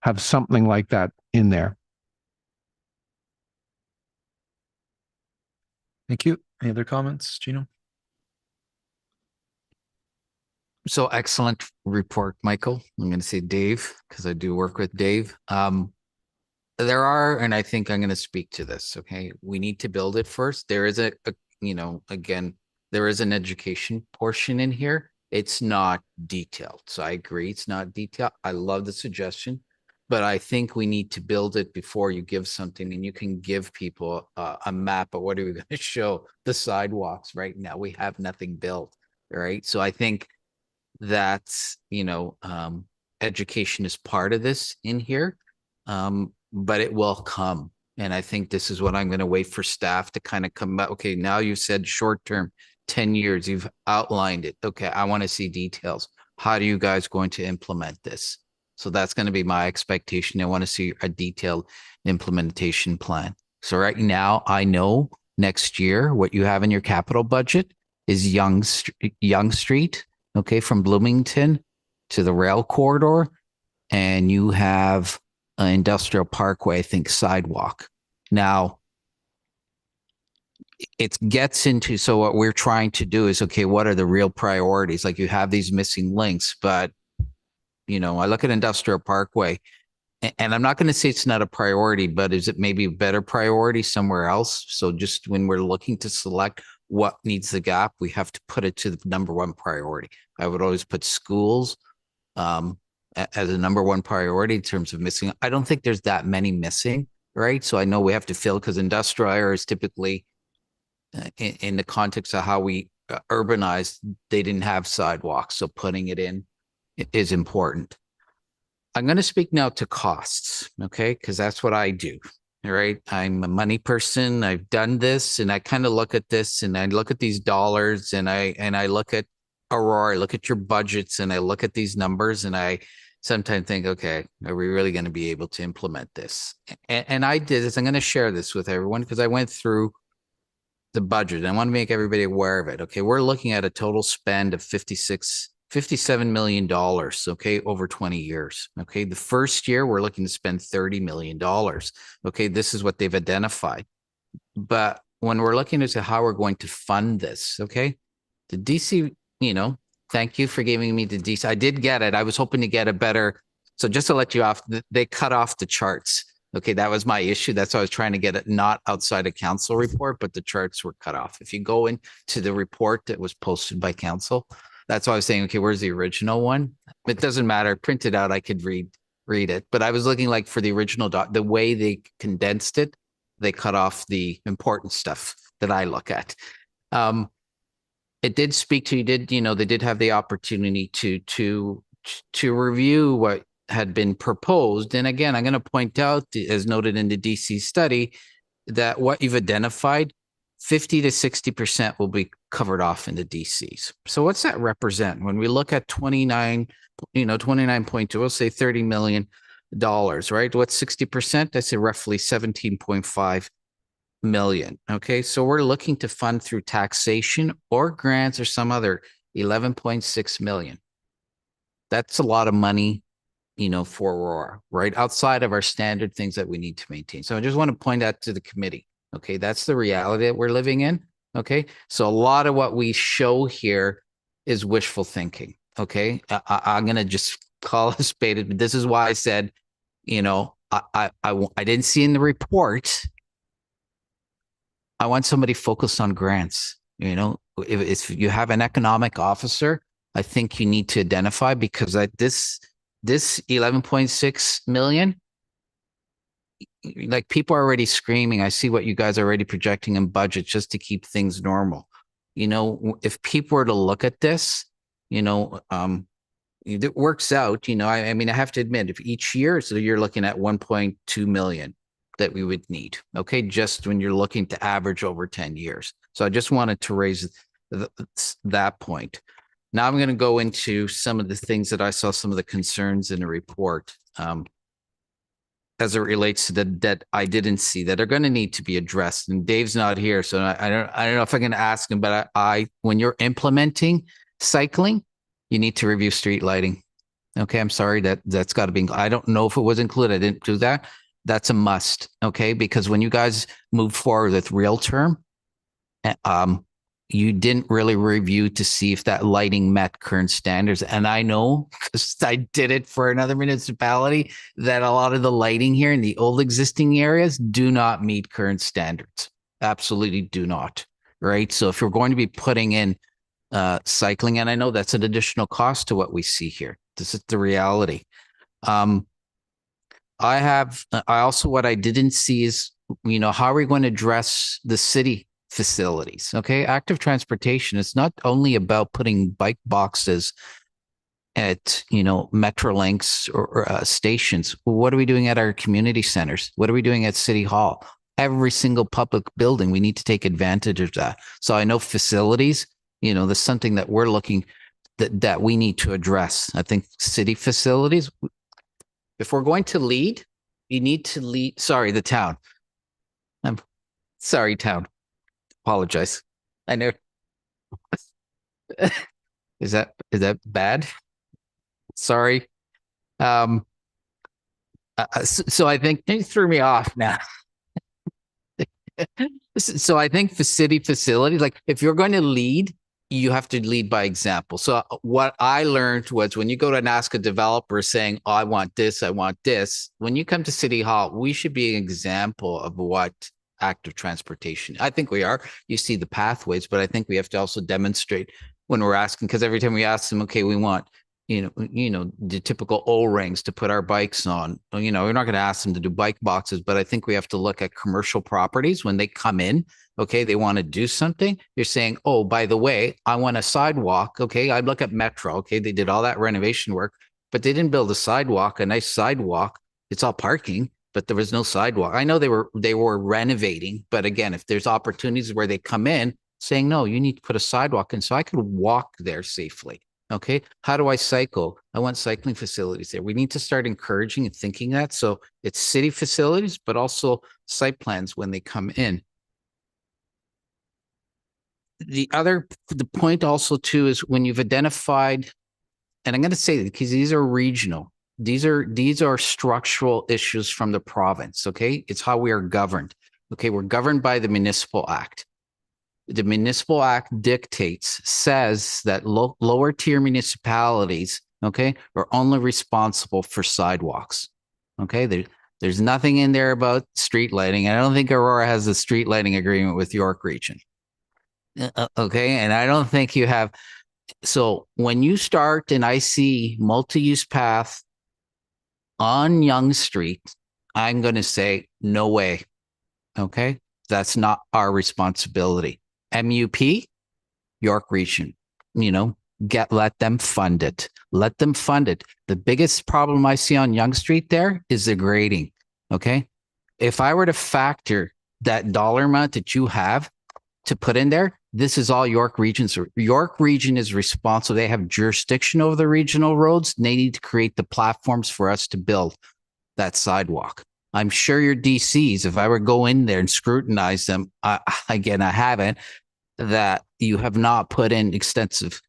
have something like that in there. Thank you. Any other comments, Gino? So excellent report, Michael. I'm going to say Dave, because I do work with Dave. There are, and I think I'm going to speak to this. Okay. We need to build it first. There is again, there is an education portion in here. It's not detailed. So I agree. It's not detailed. I love the suggestion, but I think we need to build it before you give something, and you can give people a map of what are we going to show the sidewalks. Right now, we have nothing built. Right. So I think that's, education is part of this in here. But it will come. And I think this is what I'm going to wait for staff to kind of come back. Okay, now you said short term, 10 years, you've outlined it. Okay, I want to see details. How are you guys going to implement this? So that's going to be my expectation. I want to see a detailed implementation plan. So right now, I know next year what you have in your capital budget is Young Street, okay, from Bloomington to the rail corridor. And you have Industrial Parkway, I think, sidewalk. Now, it gets into, so what we're trying to do is, okay, what are the real priorities? Like you have these missing links, but, I look at Industrial Parkway and I'm not going to say it's not a priority, but is it maybe a better priority somewhere else? So just when we're looking to select what needs the gap, we have to put it to the number one priority. I would always put schools, as a number one priority in terms of missing. I don't think there's that many missing, right? So I know we have to fill, because industrial areas typically, in the context of how we urbanized, they didn't have sidewalks. So putting it in is important. I'm going to speak now to costs, okay? Because that's what I do, right? I'm a money person. I've done this, and I kind of look at this, and I look at these dollars, and I look at Aurora, I look at your budgets, and I look at these numbers, and I sometimes think, okay, are we really going to be able to implement this? And I did this. I'm going to share this with everyone because I went through the budget, and I want to make everybody aware of it. Okay, we're looking at a total spend of $57 million, okay, over 20 years. Okay, the first year we're looking to spend $30 million. Okay, this is what they've identified. But when we're looking into how we're going to fund this, okay, the DC, thank you for giving me the DC. I did get it. I was hoping to get a better. So just to let you off, they cut off the charts. Okay, that was my issue. That's why I was trying to get it not outside of council report, but the charts were cut off. If you go into the report that was posted by council, that's why I was saying, okay, where's the original one? It doesn't matter. Print it out. I could read it. But I was looking like for the original the way they condensed it, they cut off the important stuff that I look at. It did speak to, they did have the opportunity to review what had been proposed. And again, I'm going to point out, as noted in the DC study, that what you've identified, 50 to 60% will be covered off in the DCs. So what's that represent? When we look at 29.2, we'll say $30 million, right? What's 60%? That's roughly 17.5 million. Okay, so we're looking to fund through taxation or grants or some other 11.6 million. That's a lot of money, for Aurora, right? Outside of our standard things that we need to maintain. So I just want to point out to the committee. Okay, that's the reality that we're living in. Okay, so a lot of what we show here is wishful thinking. Okay, I'm gonna just call it spade. But this is why I said, I didn't see in the report. I want somebody focused on grants. If you have an economic officer, I think you need to identify, because this 11.6 million, like people are already screaming. I see what you guys are already projecting in budget just to keep things normal. If people were to look at this, it works out. I mean, I have to admit, if each year, so you're looking at 1.2 million that we would need. Okay, just when you're looking to average over 10 years. So I just wanted to raise that point. Now I'm going to go into some of the things that I saw, some of the concerns in the report. As it relates to that I didn't see that are going to need to be addressed. And Dave's not here, so I don't know if I can ask him, but I when you're implementing cycling, you need to review street lighting. Okay, I'm sorry, that's got to be. I don't know if it was included. I didn't do that. That's a must. Okay, because when you guys move forward with real term, You didn't really review to see if that lighting met current standards. And I know, because I did it for another municipality, that a lot of the lighting here in the old existing areas do not meet current standards. Absolutely do not. Right. So if you're going to be putting in cycling, and I know that's an additional cost to what we see here. This is the reality. I also, what I didn't see is, how are we going to address the city facilities? Okay. Active transportation is not only about putting bike boxes at, Metrolinx or stations. What are we doing at our community centers? What are we doing at City Hall? Every single public building, we need to take advantage of that. So I know facilities, there's something that we're looking that we need to address. I think city facilities, if we're going to lead, you need to lead. Sorry, the town. I'm sorry, town. Apologize. I know. Is that bad? Sorry. So I think you threw me off now. So I think for city facilities, like if you're going to lead, you have to lead by example. So what I learned was when you go to and ask a developer saying, oh, I want this, when you come to City Hall, we should be an example of what active transportation. I think we are. You see the pathways, but I think we have to also demonstrate when we're asking, because every time we ask them, okay, we want, the typical O-rings to put our bikes on. We're not going to ask them to do bike boxes, but I think we have to look at commercial properties when they come in. Okay, they want to do something. You're saying, oh, by the way, I want a sidewalk. Okay, I'd look at Metro. Okay, they did all that renovation work, but they didn't build a sidewalk, a nice sidewalk. It's all parking, but there was no sidewalk. I know they were renovating, but again, if there's opportunities where they come in saying, no, you need to put a sidewalk in so I could walk there safely. Okay, how do I cycle? I want cycling facilities there. We need to start encouraging and thinking that. So it's city facilities, but also site plans when they come in. The point also too is when you've identified, and I'm going to say that because these are regional, these are structural issues from the province. Okay, it's how we are governed. Okay, we're governed by the Municipal Act. The Municipal Act says that lower tier municipalities, okay, are only responsible for sidewalks. Okay, there's nothing in there about street lighting. I don't think Aurora has a street lighting agreement with York Region. Okay, and I don't think you have. So when you start and I see multi-use path on Yonge Street, I'm going to say, no way. Okay, that's not our responsibility. MUP, York Region, let them fund it. Let them fund it. The biggest problem I see on Yonge Street there is the grading. Okay. If I were to factor that dollar amount that you have to put in there, this is all York Region's. York Region is responsible. They have jurisdiction over the regional roads. They need to create the platforms for us to build that sidewalk. I'm sure your DCs, if I were to go in there and scrutinize them, I haven't, that you have not put in extensive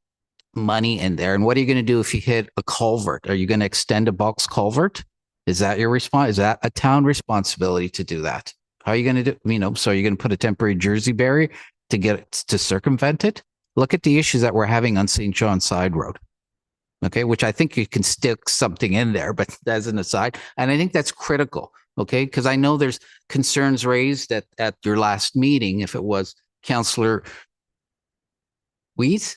money in there. And what are you going to do if you hit a culvert? Are you going to extend a box culvert? Is that your response? Is that a town responsibility to do that? How are you going to do, so are you going to put a temporary Jersey barrier to get it to circumvent it? Look at the issues that we're having on St. John Side Road. Okay, which I think you can stick something in there, but as an aside, and I think that's critical. Okay, because I know there's concerns raised at your last meeting, if it was Councillor Weiss,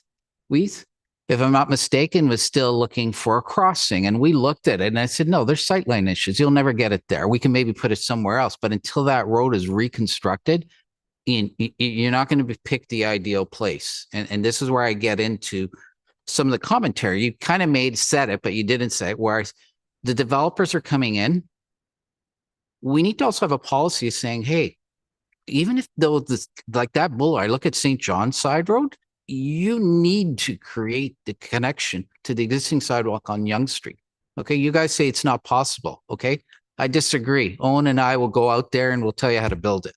if I'm not mistaken, was still looking for a crossing. And we looked at it and I said, no, there's sightline issues. You'll never get it there. We can maybe put it somewhere else. But until that road is reconstructed, you're not going to pick the ideal place. And this is where I get into some of the commentary. You kind of said it, but you didn't say it. Whereas the developers are coming in, we need to also have a policy saying, hey, even if though this, like that boulevard, I look at St. John Side Road, you need to create the connection to the existing sidewalk on Yonge Street. Okay, you guys say it's not possible. Okay, I disagree. Owen and I will go out there and we'll tell you how to build it.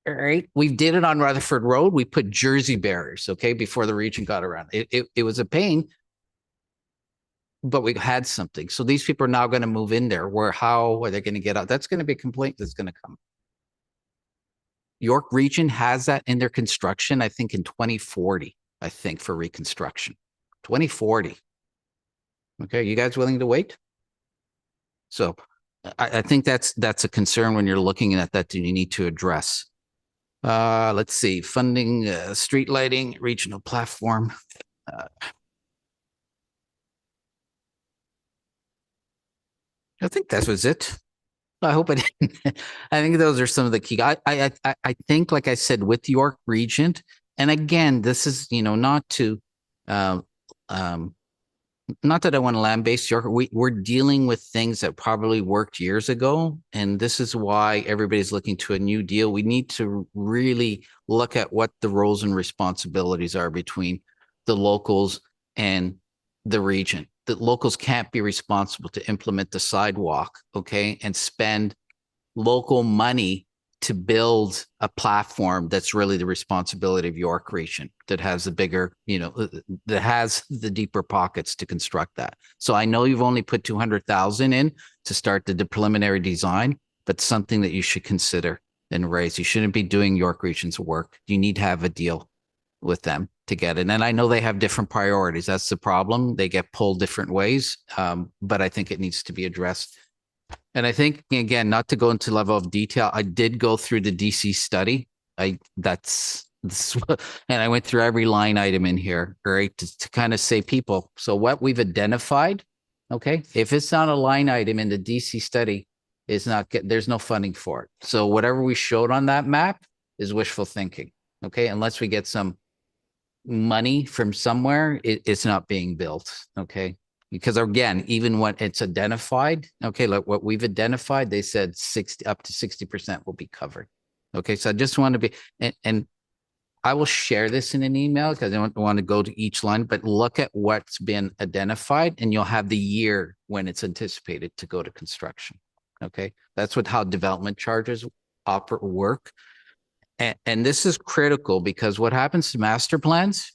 All right, we did it on Rutherford Road. We put Jersey barriers, okay, before the region got around. It was a pain, but we had something. So these people are now going to move in there. How are they going to get out? That's going to be a complaint that's going to come. York Region has that in their construction, I think in 2040, I think for reconstruction, 2040. Okay, you guys willing to wait? So I think that's a concern when you're looking at that you need to address. Let's see, funding, street lighting, regional platform. I think that was it. I hope I didn't. I think those are some of the key. I think, like I said, with York Region, and again, this is, you know, not that I want to land base York. We're dealing with things that probably worked years ago, and this is why everybody's looking to a new deal. We need to really look at what the roles and responsibilities are between the locals and the region. The locals can't be responsible to implement the sidewalk, okay, and spend local money to build a platform that's really the responsibility of York Region, that has the bigger, you know, that has the deeper pockets to construct that. So I know you've only put 200,000 in to start the preliminary design, but something that you should consider and raise. You shouldn't be doing York Region's work. You need to have a deal with them to get it. And I know they have different priorities. That's the problem. They get pulled different ways. But I think it needs to be addressed. And I think, again, not to go into level of detail, I did go through the DC study. And I went through every line item in here, right, to kind of say, people, so what we've identified, okay, if it's not a line item in the DC study, is not there's no funding for it. So whatever we showed on that map is wishful thinking, okay, unless we get some money from somewhere, it's not being built, okay? Because again, even when it's identified, okay, like what we've identified, they said up to 60% will be covered. Okay, so I just want to be, and I will share this in an email because I don't want to go to each line, but look at what's been identified and you'll have the year when it's anticipated to go to construction. Okay, that's how development charges work. And this is critical because what happens to master plans,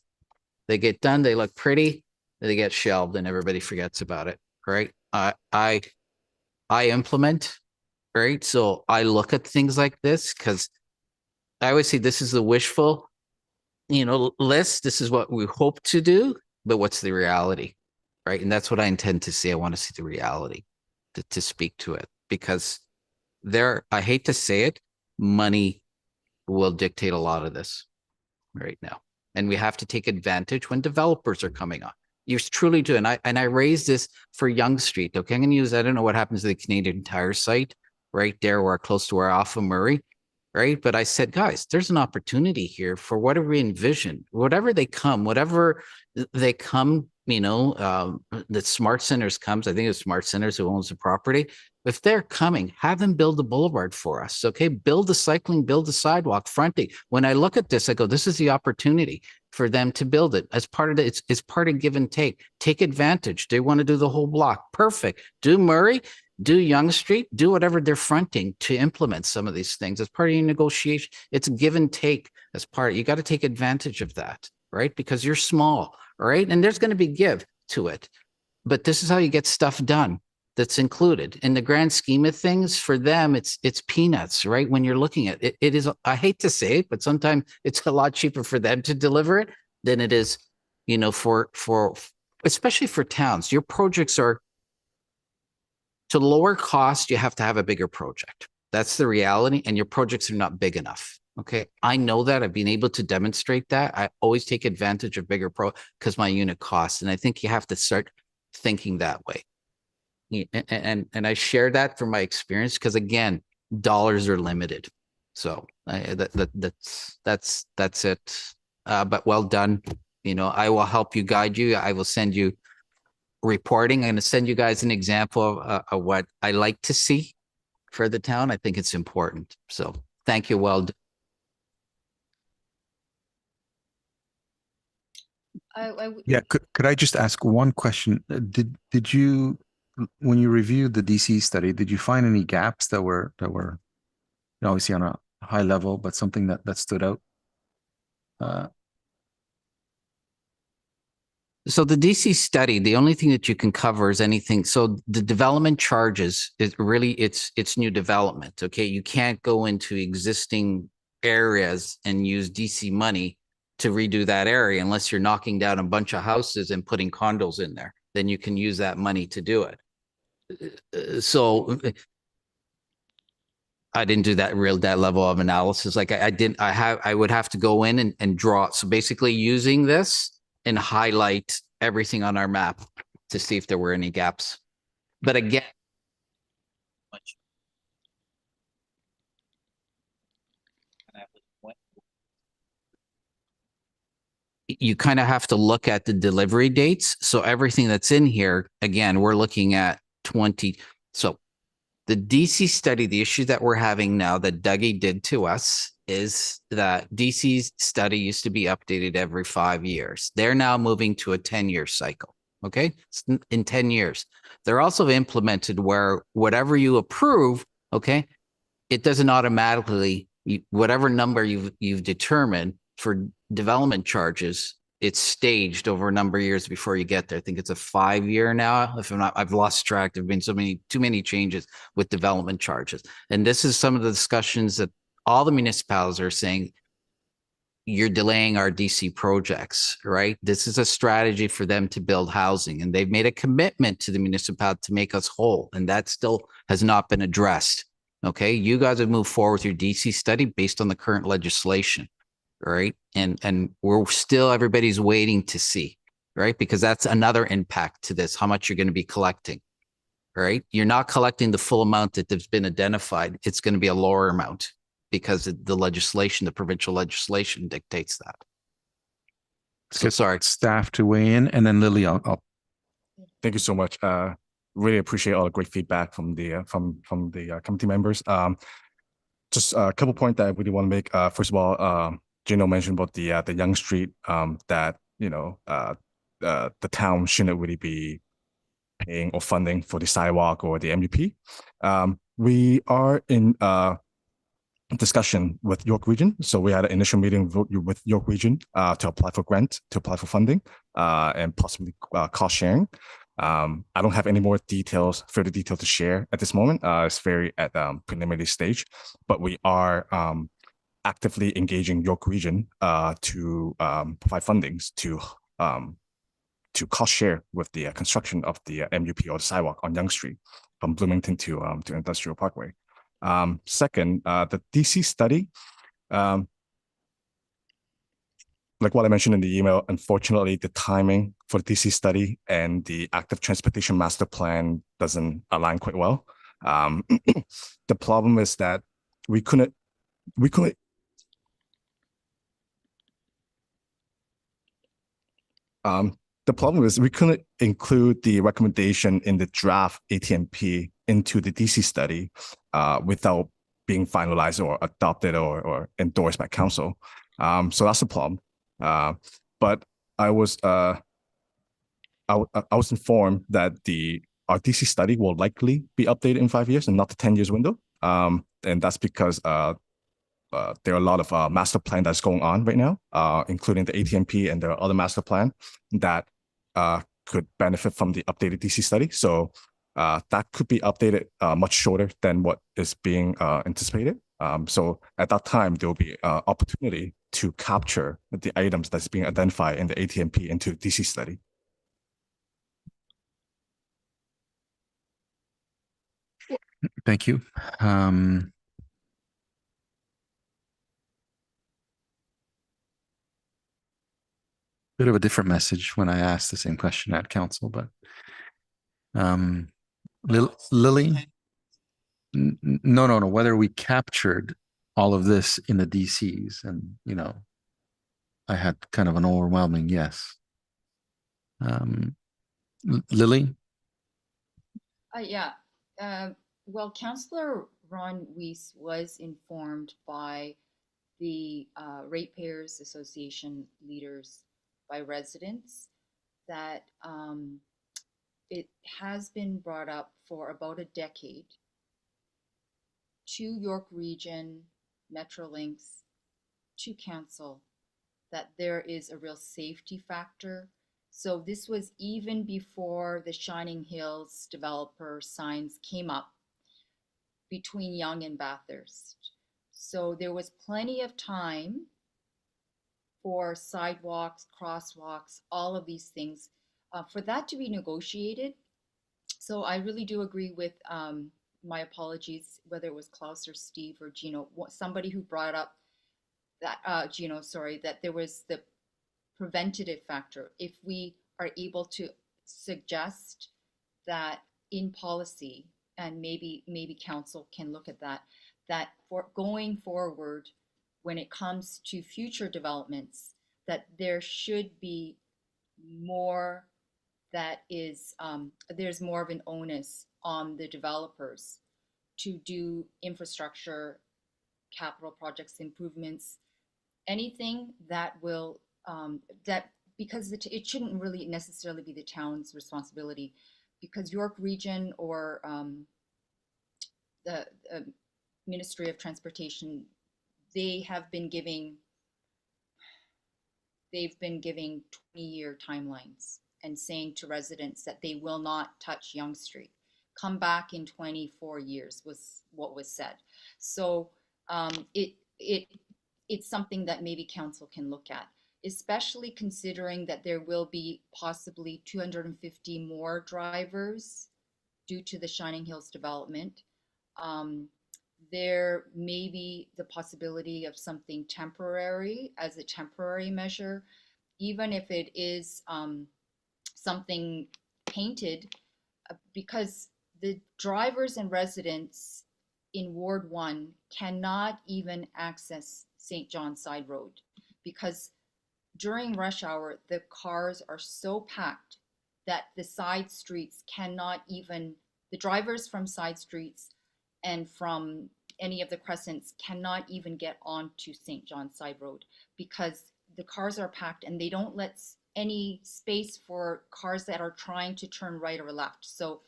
they get done, they look pretty, they get shelved and everybody forgets about it, right? I implement, right? So I look at things like this because I always say this is the wishful, list. This is what we hope to do, but what's the reality, right? And that's what I intend to see. I want to see the reality to speak to it because I hate to say it, money will dictate a lot of this right now. And we have to take advantage when developers are coming on. You truly do. And I raised this for Yonge Street. Okay, I'm going to use, I don't know what happens to the Canadian Tire site right there where close to where Alpha Murray, right? But I said, guys, there's an opportunity here for whatever we envision, whatever they come, the Smart Centers comes, I think it's Smart Centers who owns the property. If they're coming, have them build the boulevard for us. Okay, build the cycling, build the sidewalk fronting. When I look at this, I go, this is the opportunity for them to build it as part of it. It's part of give and take. Take advantage. They want to do the whole block. Perfect. Do Murray, do Yonge Street, do whatever they're fronting to implement some of these things as part of your negotiation. It's give and take as part. You got to take advantage of that, right? Because you're small, right? And there's going to be give to it. But this is how you get stuff done. That's included in the grand scheme of things. For them, it's peanuts, right? When you're looking at it, it is, I hate to say it, but sometimes it's a lot cheaper for them to deliver it than it is, for especially for towns. Your projects are to lower cost. You have to have a bigger project. That's the reality. And your projects are not big enough. Okay. I know that. I've been able to demonstrate that. I always take advantage of bigger because my unit costs. And I think you have to start thinking that way. And I share that from my experience because again, dollars are limited. So that's it. But well done. I will help you, guide you. I will send you reporting. I'm going to send you guys an example of what I like to see for the town. I think it's important. So thank you. Well done. Yeah, could I just ask one question? Did you, when you reviewed the DC study, did you find any gaps that were obviously on a high level, but something that stood out? So the DC study, the only thing that you can cover is anything. So the development charges is really it's new development. Okay, you can't go into existing areas and use DC money to redo that area unless you're knocking down a bunch of houses and putting condos in there. Then you can use that money to do it. So I didn't do that level of analysis. Like I would have to go in and draw. So basically using this and highlight everything on our map to see if there were any gaps. But again, you kind of have to look at the delivery dates. So everything that's in here, again, we're looking at 20. So the DC study, the issue that we're having now that Dougie did to us is that DC's study used to be updated every 5 years. They're now moving to a 10-year cycle. Okay. In 10 years. They're also implemented where whatever you approve, okay, it doesn't automatically, whatever number you've determined for development charges, it's staged over a number of years before you get there. I think it's a 5-year now. If I'm not, I've lost track. There've been too many changes with development charges. And this is some of the discussions that all the municipalities are saying, you're delaying our DC projects, right? This is a strategy for them to build housing, and they've made a commitment to the municipality to make us whole, and that still has not been addressed. Okay, you guys have moved forward with your DC study based on the current legislation, right? And we're still, everybody's waiting to see, right? Because that's another impact to this, how much you're going to be collecting, right? You're not collecting the full amount that has been identified. It's going to be a lower amount because the legislation, the provincial legislation dictates that. So sorry. Staff to weigh in, and then Lily, I'll Thank you so much. Really appreciate all the great feedback from the committee members. Just a couple points that I really want to make. First of all, Gino mentioned about the Yonge Street, that the town shouldn't really be paying or funding for the sidewalk or the MUP. We are in discussion with York Region. So we had an initial meeting with York Region to apply for grant, to apply for funding, and possibly cost sharing. I don't have any more further detail to share at this moment. It's very at preliminary stage, but we are actively engaging York Region to provide fundings to cost share with the construction of the MUP or the sidewalk on Yonge Street from Bloomington to Industrial Parkway. Second, the DC study, like what I mentioned in the email, unfortunately, the timing for the DC study and the active transportation master plan doesn't align quite well. The problem is that we couldn't. The problem is we couldn't include the recommendation in the draft ATMP into the DC study without being finalized or adopted or endorsed by council. So that's the problem. But I was informed that our DC study will likely be updated in 5 years and not the 10 years window. And that's because there are a lot of master plan that's going on right now, including the ATMP, and there are other master plan that could benefit from the updated DC study. So that could be updated much shorter than what is being anticipated. So at that time, there will be opportunity to capture the items that's being identified in the ATMP into DC study. thank you. Bit of a different message when I asked the same question at council, but Lily, no, whether we captured all of this in the DCs, and I had kind of an overwhelming yes. Lily? Yeah. Well, Councillor Ron Weiss was informed by the Ratepayers Association leaders, by residents, that it has been brought up for about a decade to York Region, Metrolinx, to council, that there is a real safety factor. So this was even before the Shining Hills developer signs came up between Yonge and Bathurst. So there was plenty of time for sidewalks, crosswalks, all of these things, for that to be negotiated. So I really do agree with, my apologies, whether it was Klaus or Steve or Gino, somebody who brought up that, Gino, sorry, that there was the preventative factor. If we are able to suggest that in policy, and maybe council can look at that, that for going forward, when it comes to future developments, that there should be more that is, there's more of an onus on the developers to do infrastructure, capital projects, improvements, anything that will, that, because it shouldn't really necessarily be the town's responsibility, because York Region or the Ministry of Transportation, they've been giving 20-year timelines and saying to residents that they will not touch Yonge Street. Come back in 24 years was what was said. So it's something that maybe council can look at, especially considering that there will be possibly 250 more drivers due to the Shining Hills development. There may be the possibility of something temporary as a temporary measure, even if it is something painted, because the drivers and residents in Ward 1 cannot even access St. John Side Road, because during rush hour, the cars are so packed that the side streets cannot even, the drivers from side streets and from any of the crescents cannot even get onto St. John Side Road, because the cars are packed and they don't let any space for cars that are trying to turn right or left. So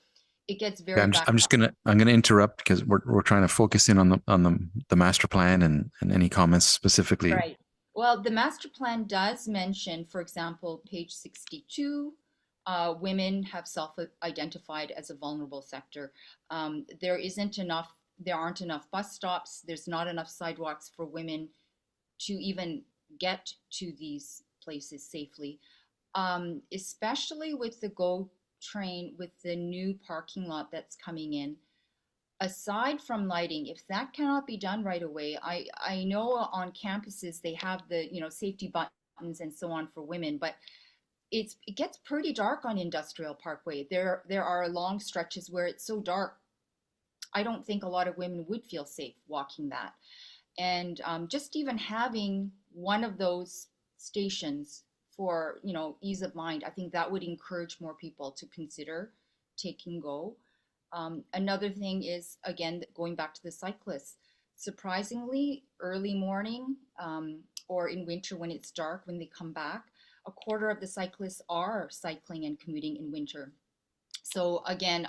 it gets very I'm backed just up. gonna interrupt because we're trying to focus in on the master plan and any comments specifically. Right. Well, the master plan does mention, for example, page 62, women have self-identified as a vulnerable sector. There aren't enough bus stops. There's not enough sidewalks for women to even get to these places safely, especially with the GO train, with the new parking lot that's coming in. Aside from lighting, if that cannot be done right away, I know on campuses they have the safety buttons and so on for women, but it gets pretty dark on Industrial Parkway. There are long stretches where it's so dark, I don't think a lot of women would feel safe walking that. And just even having one of those stations for ease of mind, I think that would encourage more people to consider taking GO. Another thing is, again, going back to the cyclists, surprisingly early morning, or in winter when it's dark, when they come back, a quarter of the cyclists are cycling and commuting in winter. So again,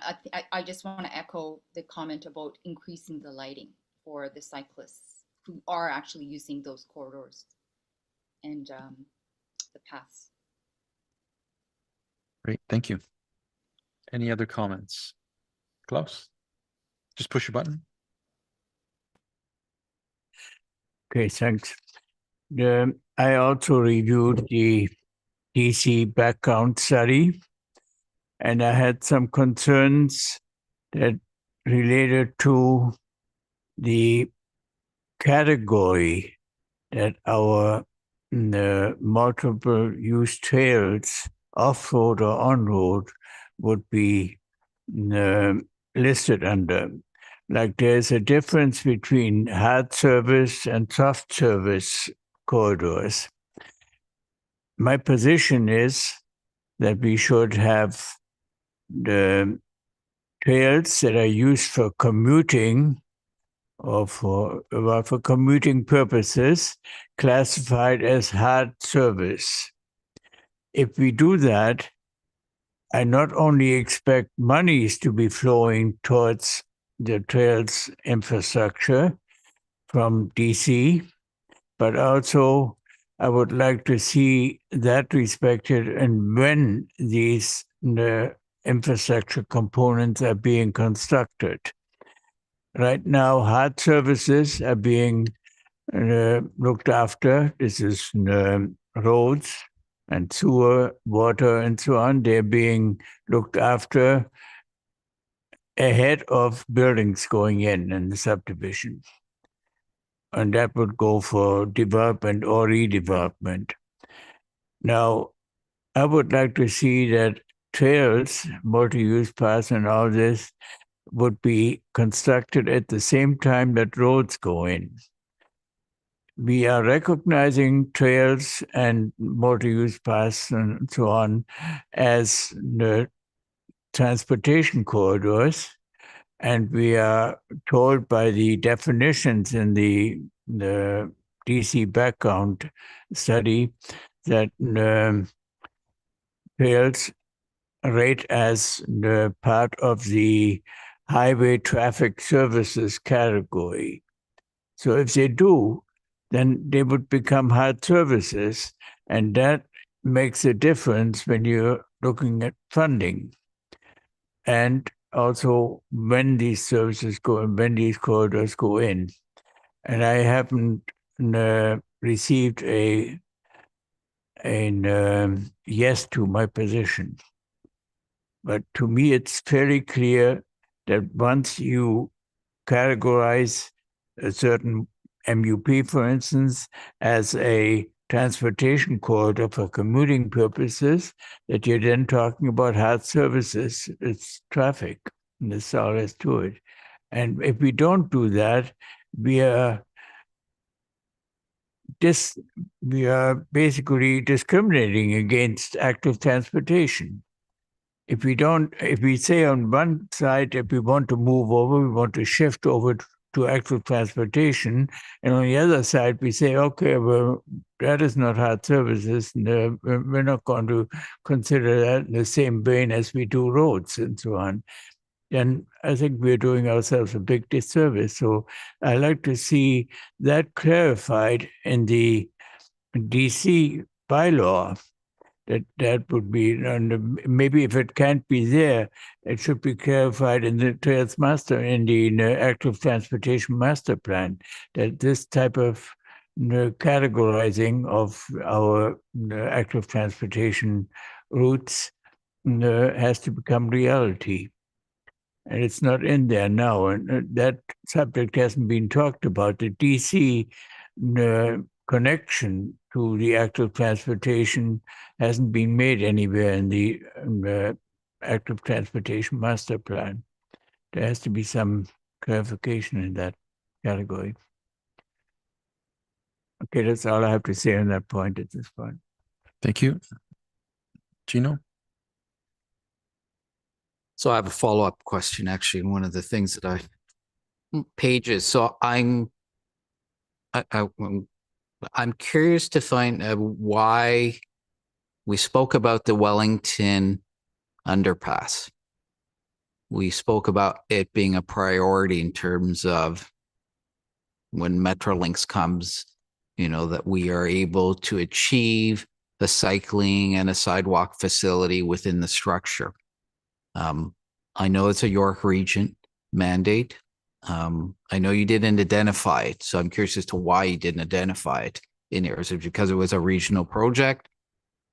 I just want to echo the comment about increasing the lighting for the cyclists who are actually using those corridors and the paths. Great, thank you. Any other comments? Klaus, just push your button. Okay, thanks. I also reviewed the DC background study, and I had some concerns that related to the category that our multiple use trails, off-road or on-road, would be listed under. Like there's a difference between hard service and soft service corridors. My position is that we should have the trails that are used for commuting or for commuting purposes classified as hard service. If we do that, I not only expect monies to be flowing towards the trails infrastructure from DC, but also I would like to see that respected and when these infrastructure components are being constructed. right now, hard services are being looked after. This is roads and sewer, water, and so on. They're being looked after ahead of buildings going in the subdivision. And that would go for development or redevelopment. Now, I would like to see that trails, multi-use paths and all this would be constructed at the same time that roads go in. We are recognizing trails and multi-use paths and so on as the transportation corridors. And we are told by the definitions in the DC background study that trails rate as the part of the highway traffic services category. So if they do, then they would become hard services, and that makes a difference when you're looking at funding. And also when these services go and when these corridors go in. And I haven't received a yes to my position. But to me, it's fairly clear that once you categorize a certain MUP, for instance, as a transportation corridor for commuting purposes, that you're then talking about hard services. It's traffic, and that's all there is to it. And if we don't do that, we are basically discriminating against active transportation. If we say on one side, if we want to move over, we want to shift over to active transportation, and on the other side, we say, okay, well, that is not hard services, and we're not going to consider that in the same vein as we do roads and so on. And I think we're doing ourselves a big disservice. So I like to see that clarified in the DC bylaw. That would be, and maybe if it can't be there, it should be clarified in the Trails Master, in the Active Transportation Master Plan, that this type of categorizing of our active transportation routes has to become reality. And it's not in there now. And that subject hasn't been talked about. The DC connection to the active transportation hasn't been made anywhere in the active transportation master plan. There has to be some clarification in that category. Okay, that's all I have to say on that point at this point. Thank you. Gino? So I have a follow-up question, actually, and one of the things that pages. So I'm curious to find why we spoke about the Wellington underpass. We spoke about it being a priority in terms of when Metrolinx comes, that we are able to achieve a cycling and a sidewalk facility within the structure. I know it's a York Region mandate. I know you didn't identify it, so I'm curious as to why you didn't identify it in here. Is it because it was a regional project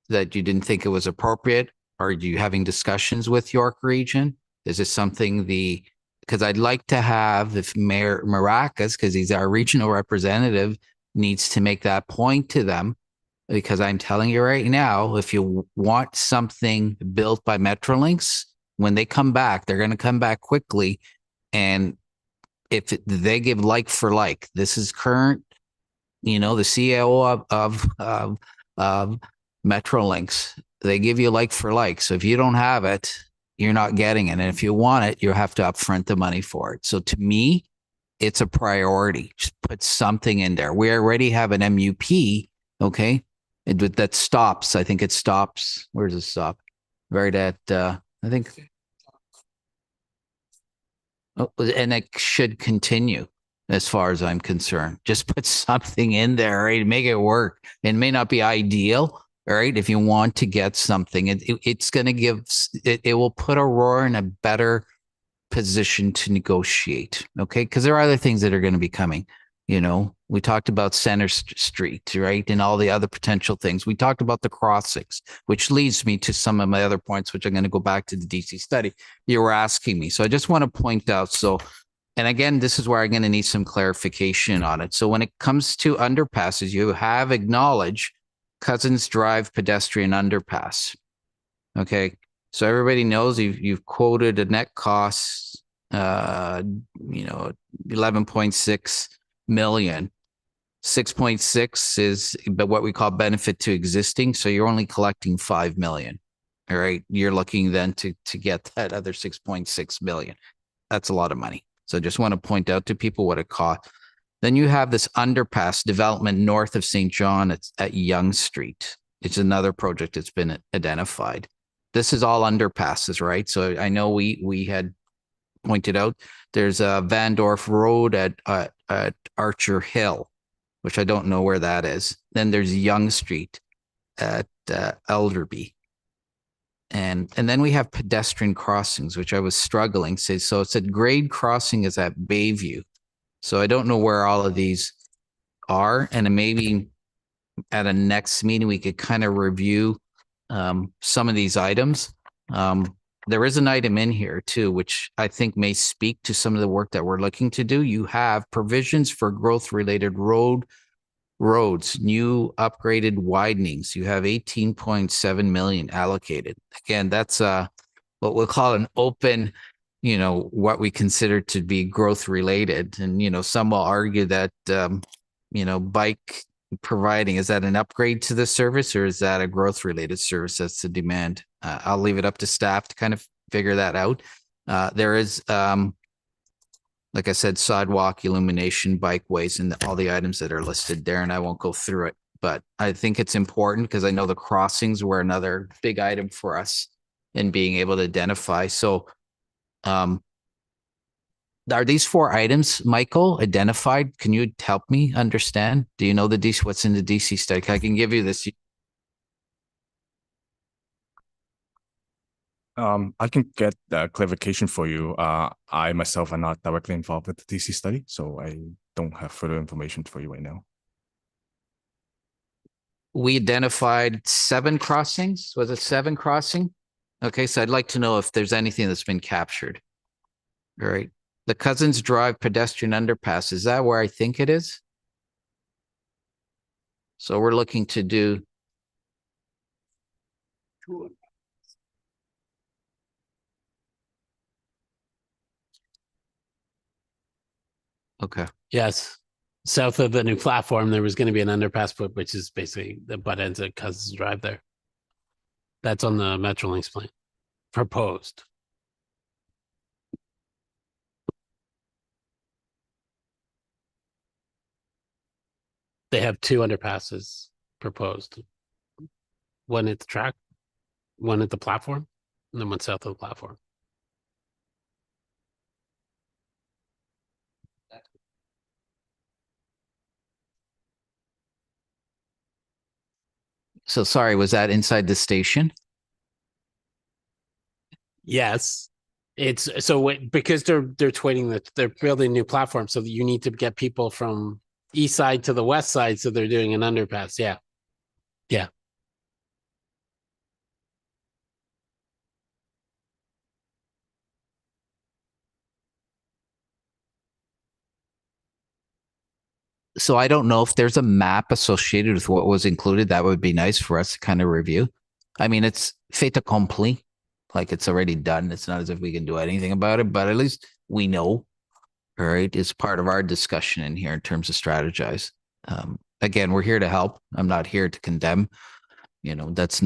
that you didn't think it was appropriate? Are you having discussions with York Region? Is it something because I'd like to have, if Mayor Maracas, because he's our regional representative, needs to make that point to them, because I'm telling you right now, if you want something built by Metrolinx, when they come back, they're going to come back quickly. And if they give like for like, this is current, the CEO of Metrolinx, they give you like for like. So if you don't have it, you're not getting it. And if you want it, you have to upfront the money for it. So to me, it's a priority. Just put something in there. We already have an MUP, okay? That stops. I think it stops. Where does it stop? Right at, I think. Oh, and it should continue as far as I'm concerned. Just put something in there, right? Make it work. It may not be ideal, right? If you want to get something, it's going to give, it will put Aurora in a better position to negotiate. Okay. Because there are other things that are going to be coming. You know, we talked about Center Street, right? And all the other potential things. We talked about the crossings, which leads me to some of my other points, which I'm going to go back to the DC study you were asking me. So I just want to point out. So, and again, this is where I'm going to need some clarification on it. So when it comes to underpasses, you have acknowledged Cousins Drive pedestrian underpass. Okay. So everybody knows you've quoted a net cost, 11.6 million. 6.6 is what we call benefit to existing. So you're only collecting 5 million. All right. You're looking then to get that other 6.6 million. That's a lot of money. So I just want to point out to people what it costs. Then you have this underpass development north of St. John at Yonge Street. It's another project that's been identified. This is all underpasses, right? So I know we had pointed out there's a Van Dorf Road at Archer Hill, which I don't know where that is. Then there's Yonge Street at Elderby. And then we have pedestrian crossings, which I was struggling. So it said grade crossing is at Bayview. So I don't know where all of these are. And maybe at a next meeting, we could kind of review some of these items. There is an item in here too, which I think may speak to some of the work that we're looking to do. You have provisions for growth-related roads, new upgraded widenings. You have 18.7 million allocated. Again, that's what we'll call an open, what we consider to be growth related. And, some will argue that, bike providing, is that an upgrade to the service or is that a growth related service? That's the demand. I'll leave it up to staff to kind of figure that out. There is, like I said, sidewalk illumination, bikeways, and all the items that are listed there, and I won't go through it. But I think it's important because I know the crossings were another big item for us in being able to identify. So are these 4 items, Michael, identified? Can you help me understand? Do you know what's in the DC study? I can give you this. I can get clarification for you. I myself am not directly involved with the DC study, so I don't have further information for you right now. We identified 7 crossings. Was it 7 crossing? Okay, so I'd like to know if there's anything that's been captured. All right. The Cousins Drive pedestrian underpass, is that where I think it is? So we're looking to do. Okay. Yes. South of the new platform, there was going to be an underpass, which is basically the butt ends of Cousins Drive there. That's on the Metrolinx plan. Proposed. They have 2 underpasses proposed. One at the track, one at the platform, and then one south of the platform. So sorry, was that inside the station? Yes. It's so because they're tweeting that they're building a new platform, so that you need to get people from east side to the west side, so they're doing an underpass. Yeah. Yeah. So I don't know if there's a map associated with what was included. That would be nice for us to kind of review. I mean, it's fait accompli, like it's already done. It's not as if we can do anything about it, but at least we know. All right, it's part of our discussion in here in terms of strategize. Again, we're here to help. I'm not here to condemn. That's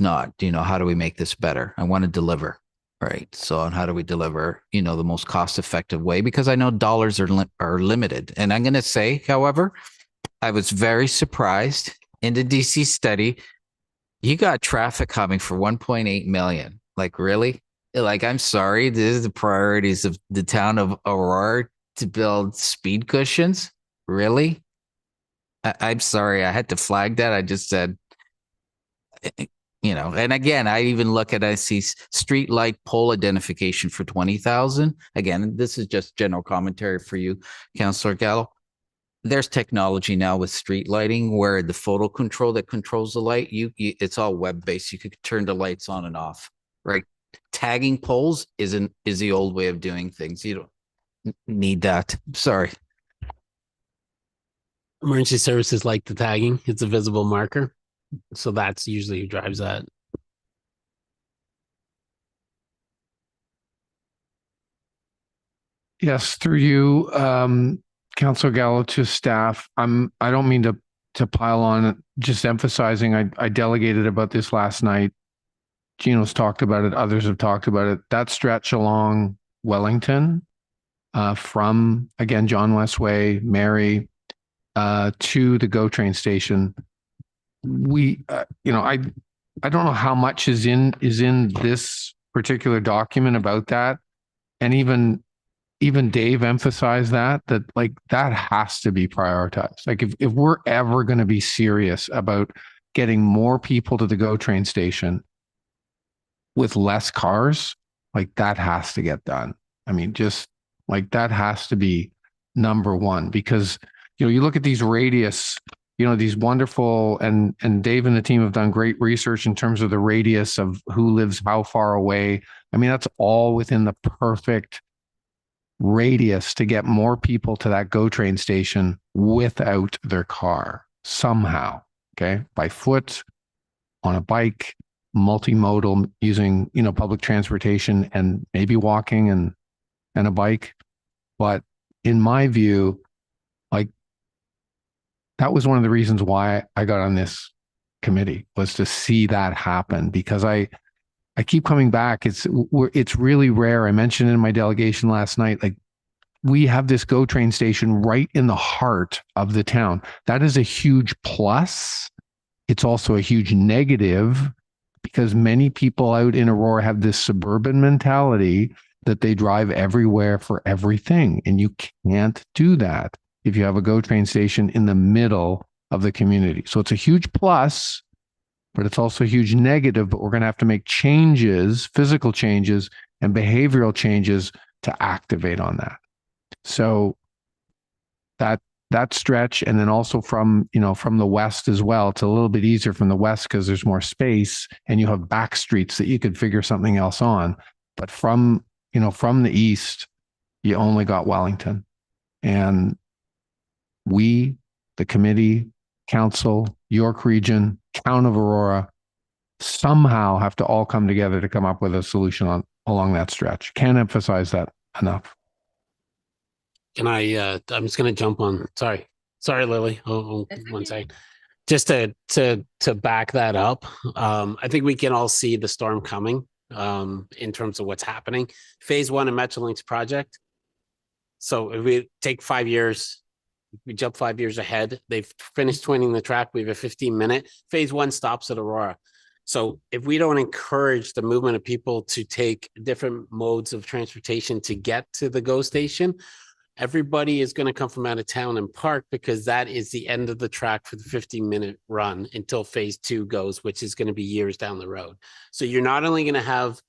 not. How do we make this better? I want to deliver. Right. So on how do we deliver, the most cost effective way? Because I know dollars are limited. And I'm going to say, however, I was very surprised in the DC study. You got traffic coming for 1.8 million. Like, really? Like, I'm sorry. This is the priorities of the town of Aurora to build speed cushions. Really? I'm sorry. I had to flag that. I just said, you know, and again, I even look at, I see street light pole identification for 20,000. Again, this is just general commentary for you, Councillor Gallo. There's technology now with street lighting where the photo control that controls the light, it's all web-based. You could turn the lights on and off, right? Tagging poles is the old way of doing things. You don't need that. Sorry. Emergency services like the tagging. It's a visible marker. So that's usually who drives that. Yes, through you, Councilor Gallo, to staff. I don't mean to pile on, just emphasizing, I delegated about this last night. Gino's talked about it, others have talked about it. That stretch along Wellington, from, again, John Westway, Mary, to the GO train station. We, you know, I don't know how much is in this particular document about that. And even Dave emphasized that like that has to be prioritized. Like if we're ever going to be serious about getting more people to the GO train station with less cars, like that has to get done. I mean, just like that has to be number one, because, you know, you look at these radius, you know, these wonderful, and Dave and the team have done great research in terms of the radius of who lives how far away. I mean, that's all within the perfect radius to get more people to that GO train station without their car somehow. Okay. By foot, on a bike, multimodal, using, you know, public transportation, and maybe walking and a bike. But in my view, like that was one of the reasons why I got on this committee, was to see that happen, because I keep coming back. It's really rare. I mentioned in my delegation last night, like we have this GO train station right in the heart of the town. That is a huge plus. It's also a huge negative, because many people out in Aurora have this suburban mentality that they drive everywhere for everything. And you can't do that if you have a GO train station in the middle of the community. So it's a huge plus, but it's also a huge negative. But we're going to have to make changes, physical changes and behavioral changes to activate on that. So that stretch, and then also from the west as well. It's a little bit easier from the west because there's more space and you have back streets that you could figure something else on. But from the east, you only got Wellington. And we, the committee, council, York Region, Town of Aurora, somehow have to all come together to come up with a solution along that stretch. Can't emphasize that enough. Can I'm just going to jump on. Sorry, Lily. That's One okay. second. Just to back that up. I think we can all see the storm coming in terms of what's happening. Phase 1 of Metrolinx project. So if we take 5 years, we jump 5 years ahead. They've finished twinning the track. We have a 15-minute. Phase 1 stops at Aurora. So if we don't encourage the movement of people to take different modes of transportation to get to the GO station, everybody is going to come from out of town and park, because that is the end of the track for the 15-minute run until phase 2 goes, which is going to be years down the road. So you're not only going to have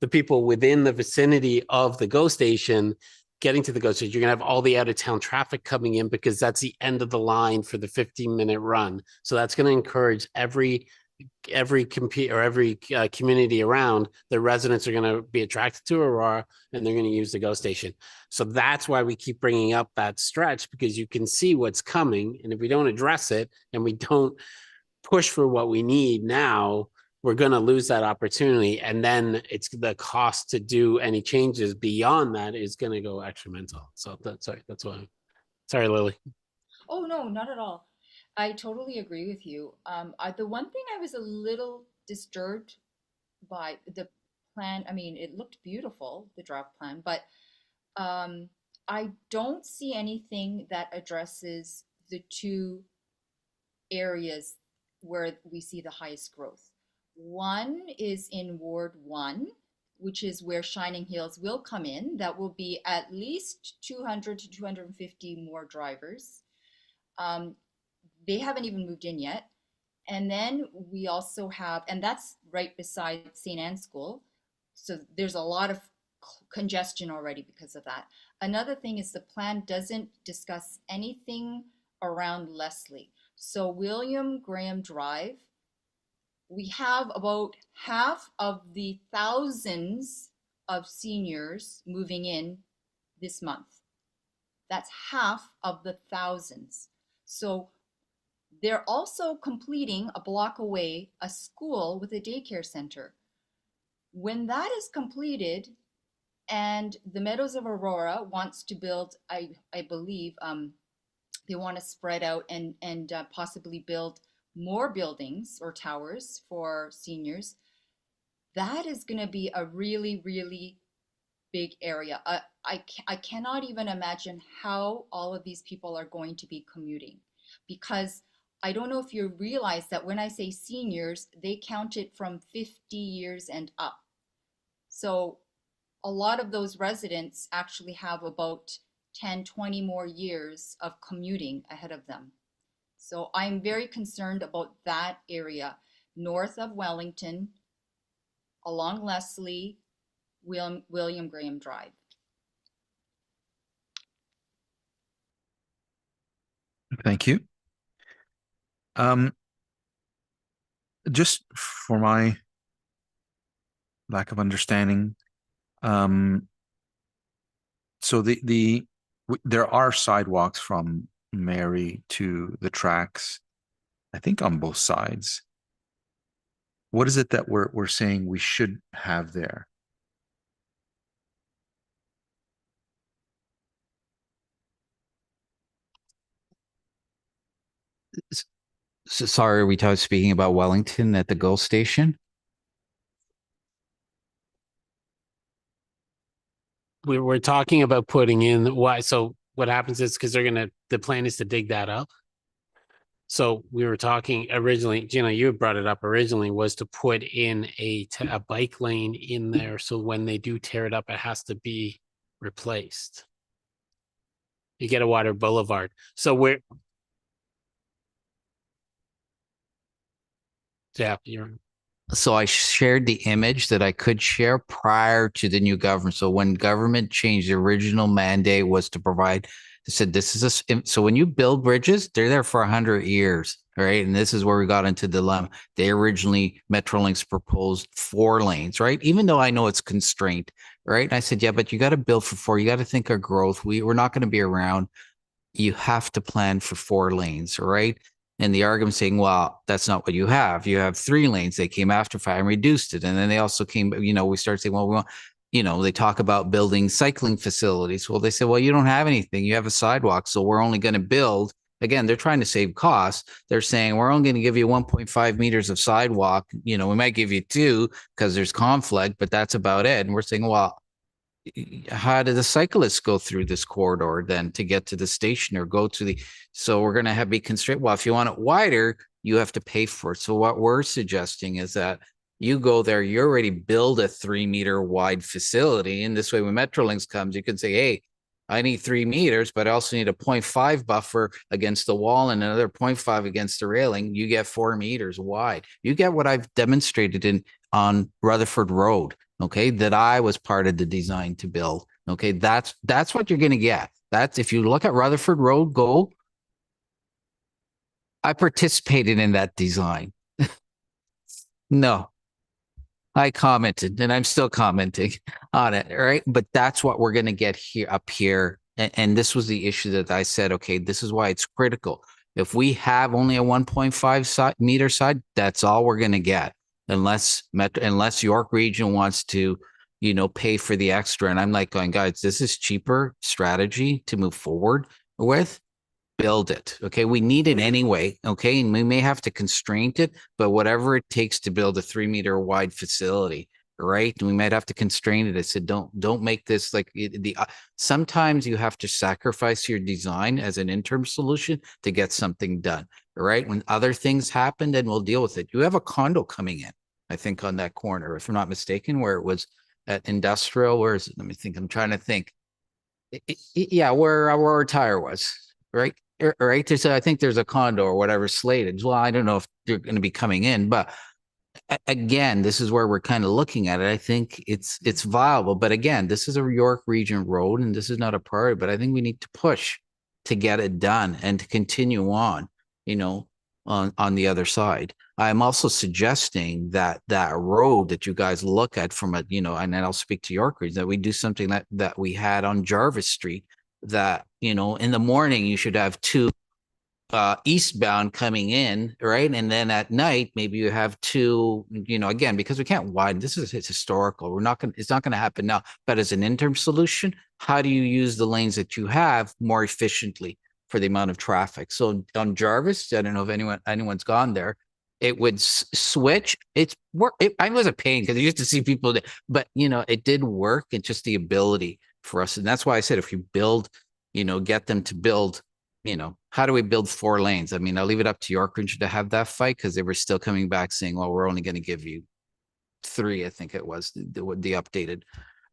the people within the vicinity of the GO station getting to the GO station, you're going to have all the out of town traffic coming in, because that's the end of the line for the 15-minute run. So that's going to encourage every community around. The residents are going to be attracted to Aurora, and they're going to use the GO station. So that's why we keep bringing up that stretch, because you can see what's coming. And if we don't address it and we don't push for what we need now, we're going to lose that opportunity. And then it's the cost to do any changes beyond that is going to go exponential. So that's why. Sorry, Lily. Oh, no, not at all. I totally agree with you. The one thing I was a little disturbed by the plan, I mean, it looked beautiful, the draft plan, but I don't see anything that addresses the two areas where we see the highest growth. One is in Ward 1, which is where Shining Hills will come in. That will be at least 200 to 250 more drivers. They haven't even moved in yet. And then we also have, and that's right beside St. Anne's School. So there's a lot of congestion already because of that. Another thing is the plan doesn't discuss anything around Leslie. So William Graham Drive, we have about half of the thousands of seniors moving in this month. That's half of the thousands. So they're also completing a block away a school with a daycare center. When that is completed, and the Meadows of Aurora wants to build, I believe, they want to spread out and possibly build more buildings or towers for seniors. That is going to be a really, really big area. I cannot even imagine how all of these people are going to be commuting, because I don't know if you realize that when I say seniors, they count it from 50 years and up. So a lot of those residents actually have about 10, 20 more years of commuting ahead of them. So I'm very concerned about that area, north of Wellington, along Leslie, William Graham Drive. Thank you. Just for my lack of understanding, so there are sidewalks from Mary to the tracks, I think on both sides. What is it that we're saying we should have there? So sorry, are we speaking about Wellington at the GO station? We're talking about putting in why. So what happens is because the plan is to dig that up. So we were talking originally, Gina, you brought it up originally, was to put in a bike lane in there. So when they do tear it up, it has to be replaced. You get a wider boulevard. So So I shared the image that I could share prior to the new government. So when government changed, the original mandate was to provide, they said, this is so when you build bridges, they're there for 100 years. Right. And this is where we got into the dilemma. They originally, Metrolinx proposed 4 lanes, right? Even though I know it's constrained, right? And I said, yeah, but you got to build for 4. You got to think of growth. We're not going to be around. You have to plan for 4 lanes, right? And the argument saying, well, that's not what you have. You have 3 lanes. They came after 5 and reduced it. And then they also came, we started saying, well, we want, they talk about building cycling facilities. Well, they said, well, you don't have anything. You have a sidewalk. So we're only going to build. Again, they're trying to save costs. They're saying we're only going to give you 1.5 meters of sidewalk. We might give you 2 because there's conflict, but that's about it. And we're saying, well, how do the cyclists go through this corridor then to get to the station or go to so we're going to be constrained. Well, if you want it wider, you have to pay for it. So what we're suggesting is that you go there, you already build a 3-meter wide facility. And this way, when Metrolinx comes, you can say, hey, I need 3 meters, but I also need a 0.5 buffer against the wall and another 0.5 against the railing. You get 4 meters wide. You get what I've demonstrated on Rutherford Road. Okay, that I was part of the design to build. Okay, that's what you're going to get. That's if you look at Rutherford Road GO, I participated in that design. No, I commented and I'm still commenting on it. Right. But that's what we're going to get up here. And this was the issue that I said, okay, this is why it's critical. If we have only a 1.5 meter side, that's all we're going to get. Unless York Region wants to, pay for the extra. And I'm like going, guys, this is cheaper strategy to move forward with. Build it. Okay. We need it anyway. Okay. And we may have to constrain it, but whatever it takes to build a 3-meter wide facility, right? And we might have to constrain it. I said, don't make this like sometimes you have to sacrifice your design as an interim solution to get something done. Right. When other things happen, then we'll deal with it. You have a condo coming in, I think, on that corner, if I'm not mistaken, where it was at industrial. Where is it? Let me think. I'm trying to think. Yeah, where our tire was, right? right? So I think there's a condo or whatever slated. Well, I don't know if they're going to be coming in, but again, this is where we're kind of looking at it. I think it's viable, but again, this is a York Region road, and this is not a priority. But I think we need to push to get it done and to continue on, on the other side. I'm also suggesting that that road that you guys look at from a, and then I'll speak to York Region, that we do something that we had on Jarvis Street. That in the morning you should have two eastbound coming in, right? And then at night, maybe you have two, again, because we can't widen, it's historical. It's not going to happen now, but as an interim solution, how do you use the lanes that you have more efficiently for the amount of traffic? So on Jarvis, I don't know if anyone's gone there, it would switch. I was a pain because I used to see people, but it did work. It's just the ability for us. And that's why I said, if you build, get them to build, how do we build 4 lanes? I mean, I'll leave it up to York Region to have that fight, because they were still coming back saying, well, we're only going to give you 3, I think it was the updated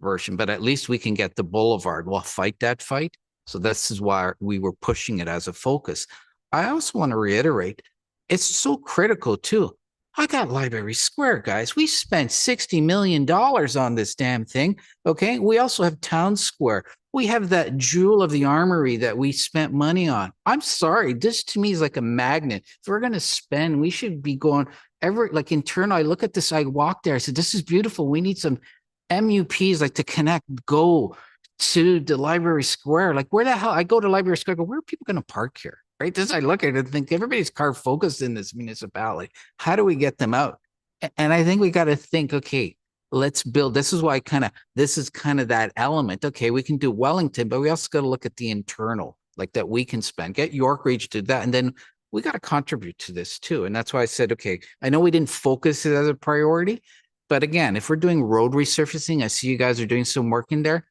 version, but at least we can get the boulevard. We'll fight that fight. So this is why we were pushing it as a focus. I also want to reiterate, it's so critical too. I got Library Square, guys. We spent $60 million on this damn thing. Okay. We also have Town Square. We have that jewel of the armory that we spent money on. I'm sorry. This to me is like a magnet. If we're going to spend, we should be going internal. I look at this, I walk there. I said, this is beautiful. We need some MUPs to connect, go to the Library Square. Where the hell? I go to Library Square, where are people going to park here? Right? This, I look at it and think everybody's car focused in this municipality. How do we get them out? And I think we got to think, okay, let's build. This is why this is kind of that element. Okay, we can do Wellington, but we also got to look at the internal, that we can spend. Get York Region to that. And then we got to contribute to this too. And that's why I said, okay, I know we didn't focus it as a priority, but again, if we're doing road resurfacing, I see you guys are doing some work in there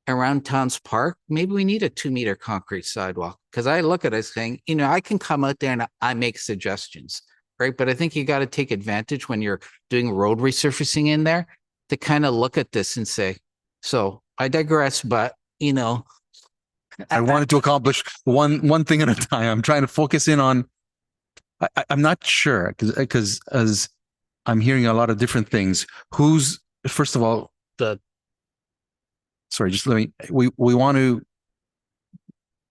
around Towns Park, maybe we need a 2-meter concrete sidewalk. Because I look at it saying, I can come out there and I make suggestions, right? But I think you got to take advantage when you're doing road resurfacing in there to kind of look at this and say, so I digress, but I wanted to accomplish one thing at a time. I'm trying to focus in on, I'm not sure because as I'm hearing a lot of different things, first of all, we want to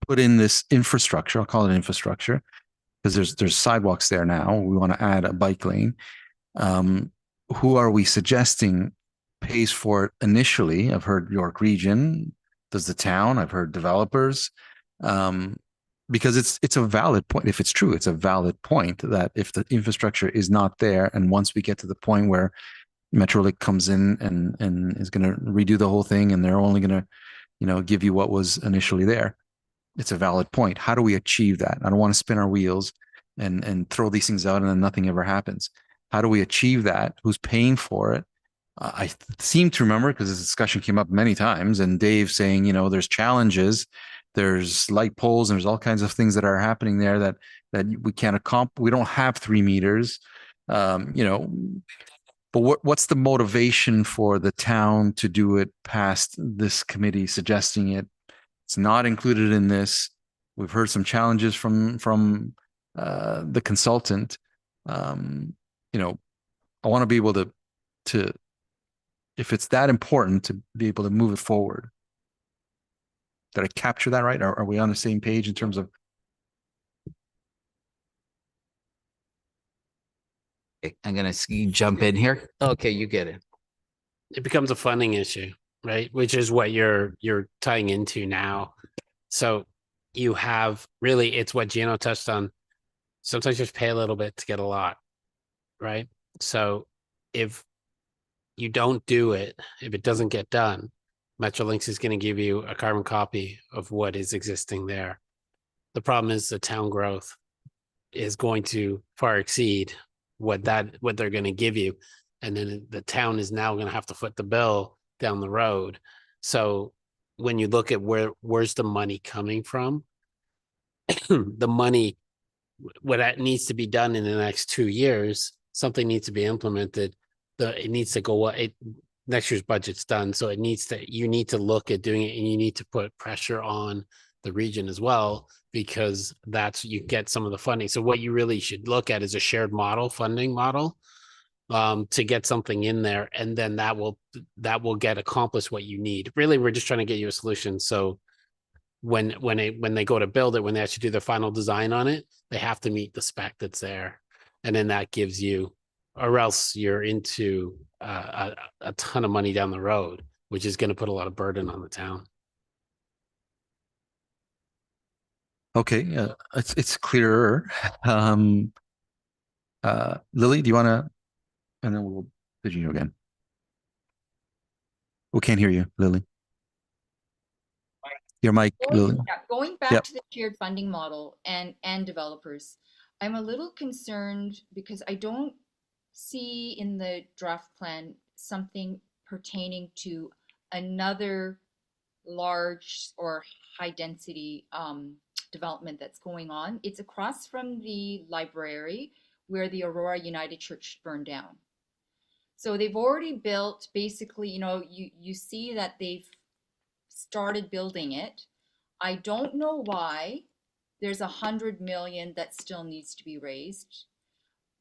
put in this infrastructure. I'll call it infrastructure because there's sidewalks there now. We want to add a bike lane. Who are we suggesting pays for it initially? I've heard York Region. Does the town? I've heard developers. Because it's a valid point. If it's true, it's a valid point that if the infrastructure is not there, and once we get to the point where Metrolink comes in and is going to redo the whole thing, and they're only going to, give you what was initially there. It's a valid point. How do we achieve that? I don't want to spin our wheels and throw these things out and then nothing ever happens. How do we achieve that? Who's paying for it? I seem to remember, because this discussion came up many times, and Dave saying, there's challenges, there's light poles, and there's all kinds of things that are happening there that we can't accomplish. We don't have 3 meters, But what's the motivation for the town to do it past this committee suggesting it? It's not included in this. We've heard some challenges from the consultant. I want to be able to, if it's that important, to be able to move it forward. Did I capture that right? Are we on the same page in terms of? I'm going to jump in here. Okay, you get it. It becomes a funding issue, right? Which is what you're tying into now. So you have really, it's what Gino touched on. Sometimes you just pay a little bit to get a lot, right? So if you don't do it, if it doesn't get done, Metrolinx is going to give you a carbon copy of what is existing there. The problem is the town growth is going to far exceed what they're going to give you, and then the town is now going to have to foot the bill down the road. So when you look at where's the money coming from, the money, what that needs to be done in the next 2 years, something needs to be implemented. It needs to go. Next year's budget's done, so you need to look at doing it, and you need to put pressure on the region as well, because that's, you get some of the funding. So what you really should look at is a shared model, funding model, to get something in there, and then that will get accomplished what you need. Really, we're just trying to get you a solution. So when they go to build it, when they actually do the final design on it, they have to meet the spec that's there. And then that gives you, or else you're into a ton of money down the road, which is going to put a lot of burden on the town. Okay, it's clearer. Lily, do you want to, and then we'll Virginia again. We can't hear you, Lily. Your mic, Lily. Going back Yep. to the shared funding model and developers, I'm a little concerned because I don't see in the draft plan something pertaining to another large or high density development that's going on. It's across from the library where the Aurora United Church burned down. So they've already built, basically, you see that they've started building it. I don't know why there's 100 million that still needs to be raised,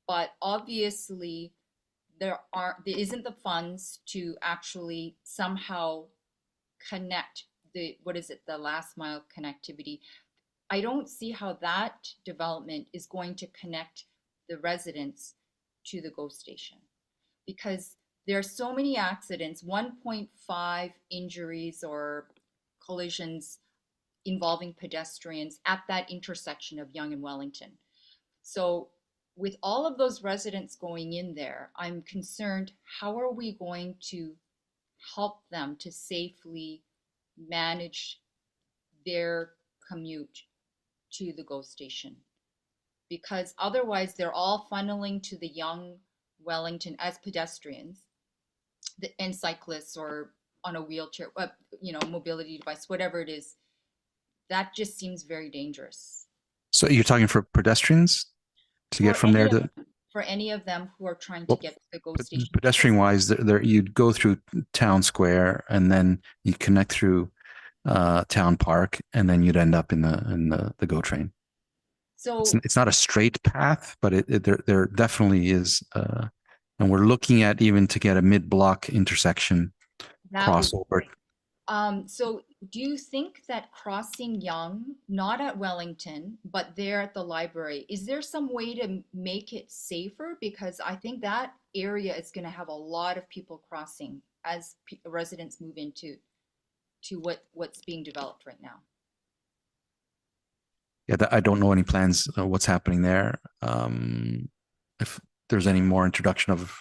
but obviously there isn't the funds to actually somehow connect the last mile connectivity. I don't see how that development is going to connect the residents to the GO station, because there are so many accidents, 1.5 injuries or collisions involving pedestrians at that intersection of Yonge and Wellington. So with all of those residents going in there, I'm concerned, how are we going to help them to safely manage their commute to the GO station? Because otherwise they're all funneling to the Yonge Wellington as pedestrians and cyclists or on a wheelchair, mobility device, whatever it is. That just seems very dangerous. So you're talking for pedestrians to get from there to? For any of them who are trying to get to the GO station. Pedestrian wise, there you'd go through Town Square and then you connect through Town Park, and then you'd end up in the GO train. So it's not a straight path, but there definitely is, and we're looking at even to get a mid-block intersection crossover. So do you think that crossing Yonge, not at Wellington, but there at the library, is there some way to make it safer? Because I think that area is going to have a lot of people crossing as residents move into what's being developed right now. Yeah, I don't know any plans, what's happening there. If there's any more introduction of.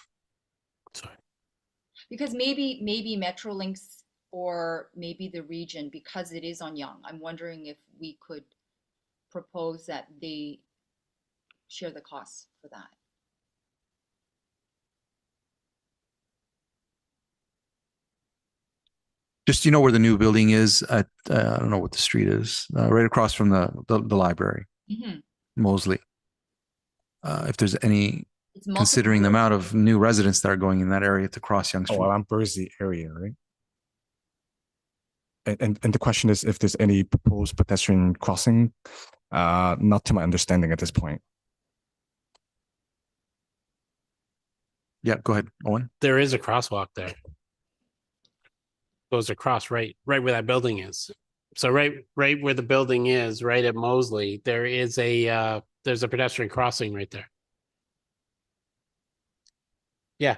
Sorry. Because maybe Metrolinx or maybe the region, because it is on Yonge, I'm wondering if we could propose that they share the costs for that. Just, where the new building is at, I don't know what the street is, right across from the library, Mosley. If there's any, considering the amount of new residents that are going in that area to cross Yonge Street. Oh, around Bursey area, right? And the question is if there's any proposed pedestrian crossing, not to my understanding at this point. Yeah, go ahead, Owen. There is a crosswalk there. Goes across right where that building is. So right where the building is, right at Mosley, there is there's a pedestrian crossing right there. Yeah.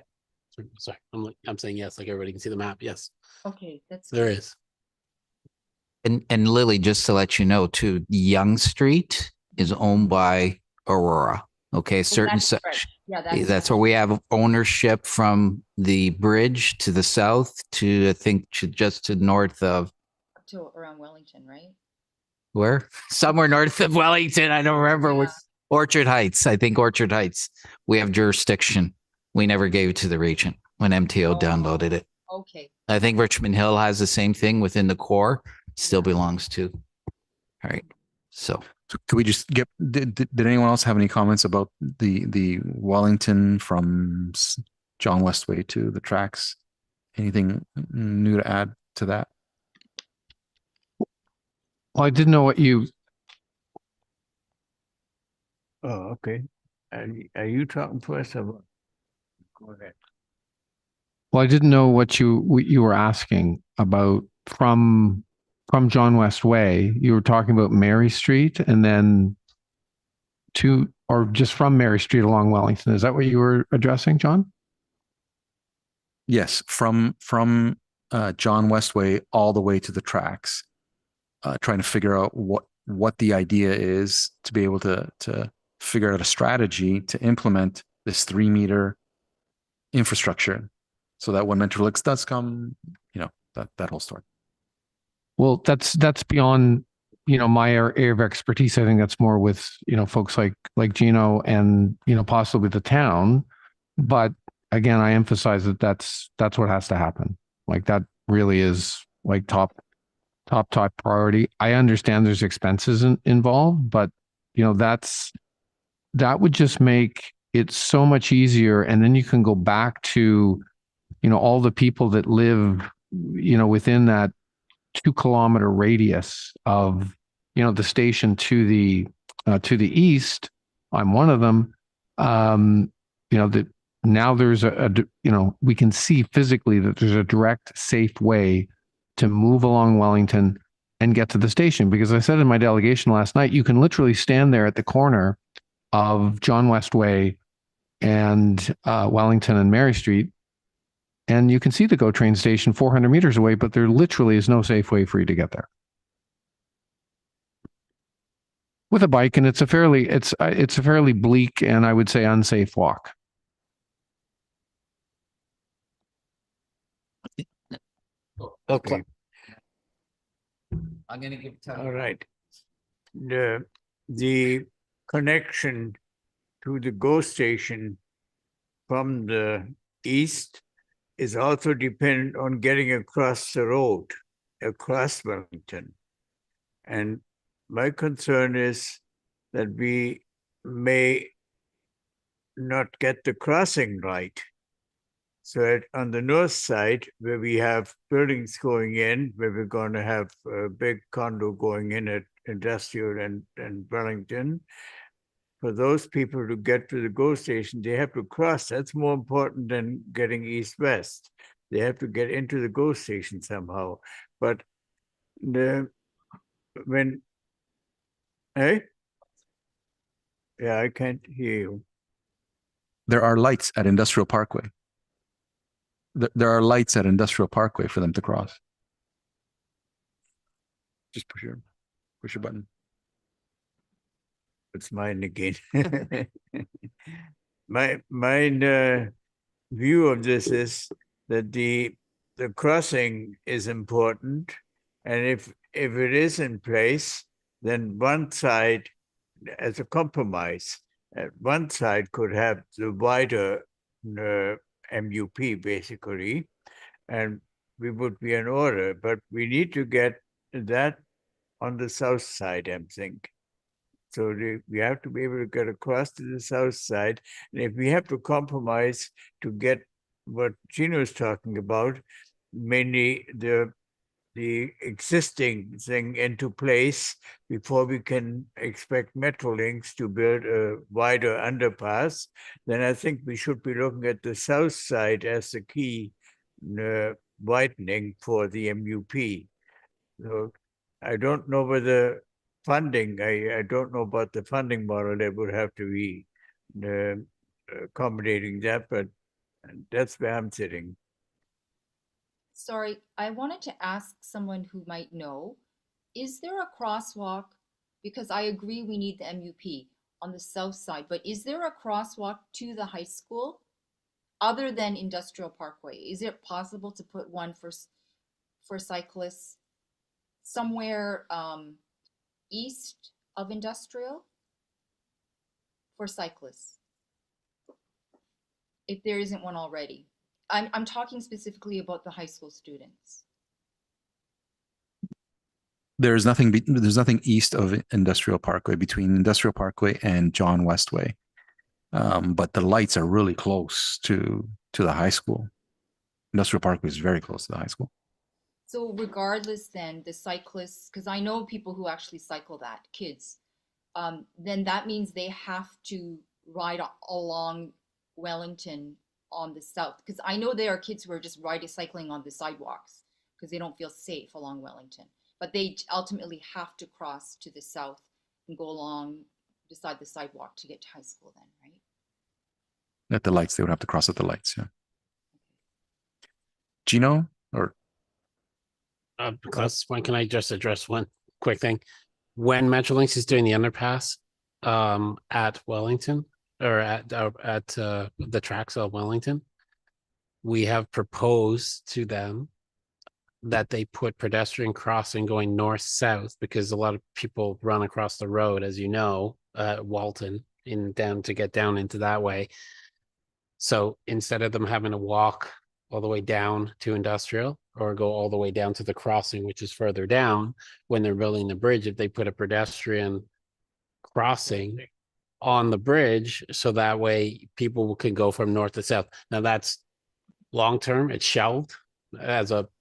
Sorry, I'm saying yes, like everybody can see the map. Yes. Okay, there is. And Lily, just to let you know too, Yonge Street is owned by Aurora. Okay, certain section. Yeah, that's where we have ownership from the bridge to the south to, I think, just to north of. To around Wellington, right? Where? Somewhere north of Wellington. I don't remember which. Orchard Heights. I think Orchard Heights. We have jurisdiction. We never gave it to the region when MTO downloaded it. Okay. I think Richmond Hill has the same thing within the core. Still belongs to. All right. So could we just get, did anyone else have any comments about the Wellington from John Westway to the tracks? Anything new to add to that? Well, I didn't know what you, Oh, okay. Are you talking first or what? Go ahead. well, I didn't know what you were asking about from John West Way. You were talking about Mary Street and then to, or just from Mary Street along Wellington. Is that what you were addressing, John? Yes, from John Westway all the way to the tracks, trying to figure out what the idea is to be able to figure out a strategy to implement this 3-meter infrastructure, so that when Metrolix does come, that whole story. Well, that's beyond, my area of expertise. I think that's more with, folks like Gino and, possibly the town. But again, I emphasize that that's what has to happen. Like that really is like top priority. I understand there's expenses involved, but that would just make it so much easier. And then you can go back to, all the people that live, within that 2-kilometer radius of, the station to the east. I'm one of them. That now there's we can see physically that there's a direct, safe way to move along Wellington and get to the station. Because I said in my delegation last night, you can literally stand there at the corner of John West Way and Wellington and Mary Street, and you can see the GO train station 400 meters away, but there literally is no safe way for you to get there with a bike. And it's a fairly bleak and I would say unsafe walk. Okay. I'm going to give All right. The connection to the GO station from the east is also dependent on getting across the road, across Wellington. And my concern is that we may not get the crossing right. So on the north side, where we have buildings going in, where we're going to have a big condo going in at Industrial and Wellington, for those people to get to the GO station, they have to cross. That's more important than getting east-west. They have to get into the GO station somehow. But hey? Yeah, I can't hear you. There are lights at Industrial Parkway. There are lights at Industrial Parkway for them to cross. Just push your button. It's mine again. My view of this is that the crossing is important, and if it is in place, then one side, as a compromise, one side could have the wider MUP basically, and we would be in order. But we need to get that on the south side, I think. So we have to be able to get across to the south side. And if we have to compromise to get what Gino is talking about, mainly the existing thing into place before we can expect Metrolinx to build a wider underpass, then I think we should be looking at the south side as the key widening for the MUP. So I don't know whether funding, I don't know about the funding model that would have to be accommodating that, but that's where I'm sitting. Sorry, I wanted to ask someone who might know, is there a crosswalk? Because I agree we need the MUP on the south side, but is there a crosswalk to the high school other than Industrial Parkway? Is it possible to put one for cyclists somewhere east of Industrial for cyclists, if there isn't one already? I'm talking specifically about the high school students. There's nothing east of Industrial Parkway, between Industrial Parkway and John West Way. But the lights are really close to the high school. Industrial Parkway is very close to the high school. So regardless then, the cyclists, because I know people who actually cycle that, kids, then that means they have to ride along Wellington on the south. Because I know there are kids who are just cycling on the sidewalks because they don't feel safe along Wellington. But they ultimately have to cross to the south and go along beside the sidewalk to get to high school then, right? At the lights, they would have to cross at the lights, yeah. Gino, or Because when can I just address one quick thing? When Metrolinx is doing the underpass at Wellington or at the tracks of Wellington, we have proposed to them that they put pedestrian crossing going north-south because a lot of people run across the road, as you know, Walton down to get down into that way. So instead of them having to walk all the way down to industrial or go all the way down to the crossing, which is further down when they're building the bridge, if they put a pedestrian crossing on the bridge, so that way people can go from north to south. Now that's long-term, it's shelved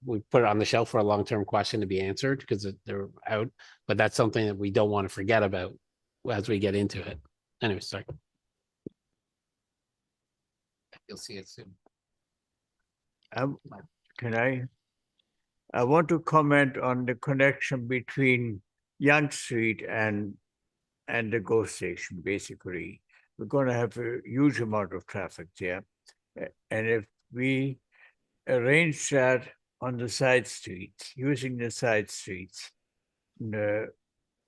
we put it on the shelf for a long-term question to be answered because they're out, but that's something that we don't want to forget about as we get into it. Anyway, sorry. You'll see it soon. Can I want to comment on the connection between Yonge Street and the GO station, basically. We're going to have a huge amount of traffic there. And if we arrange that on the side streets, using the side streets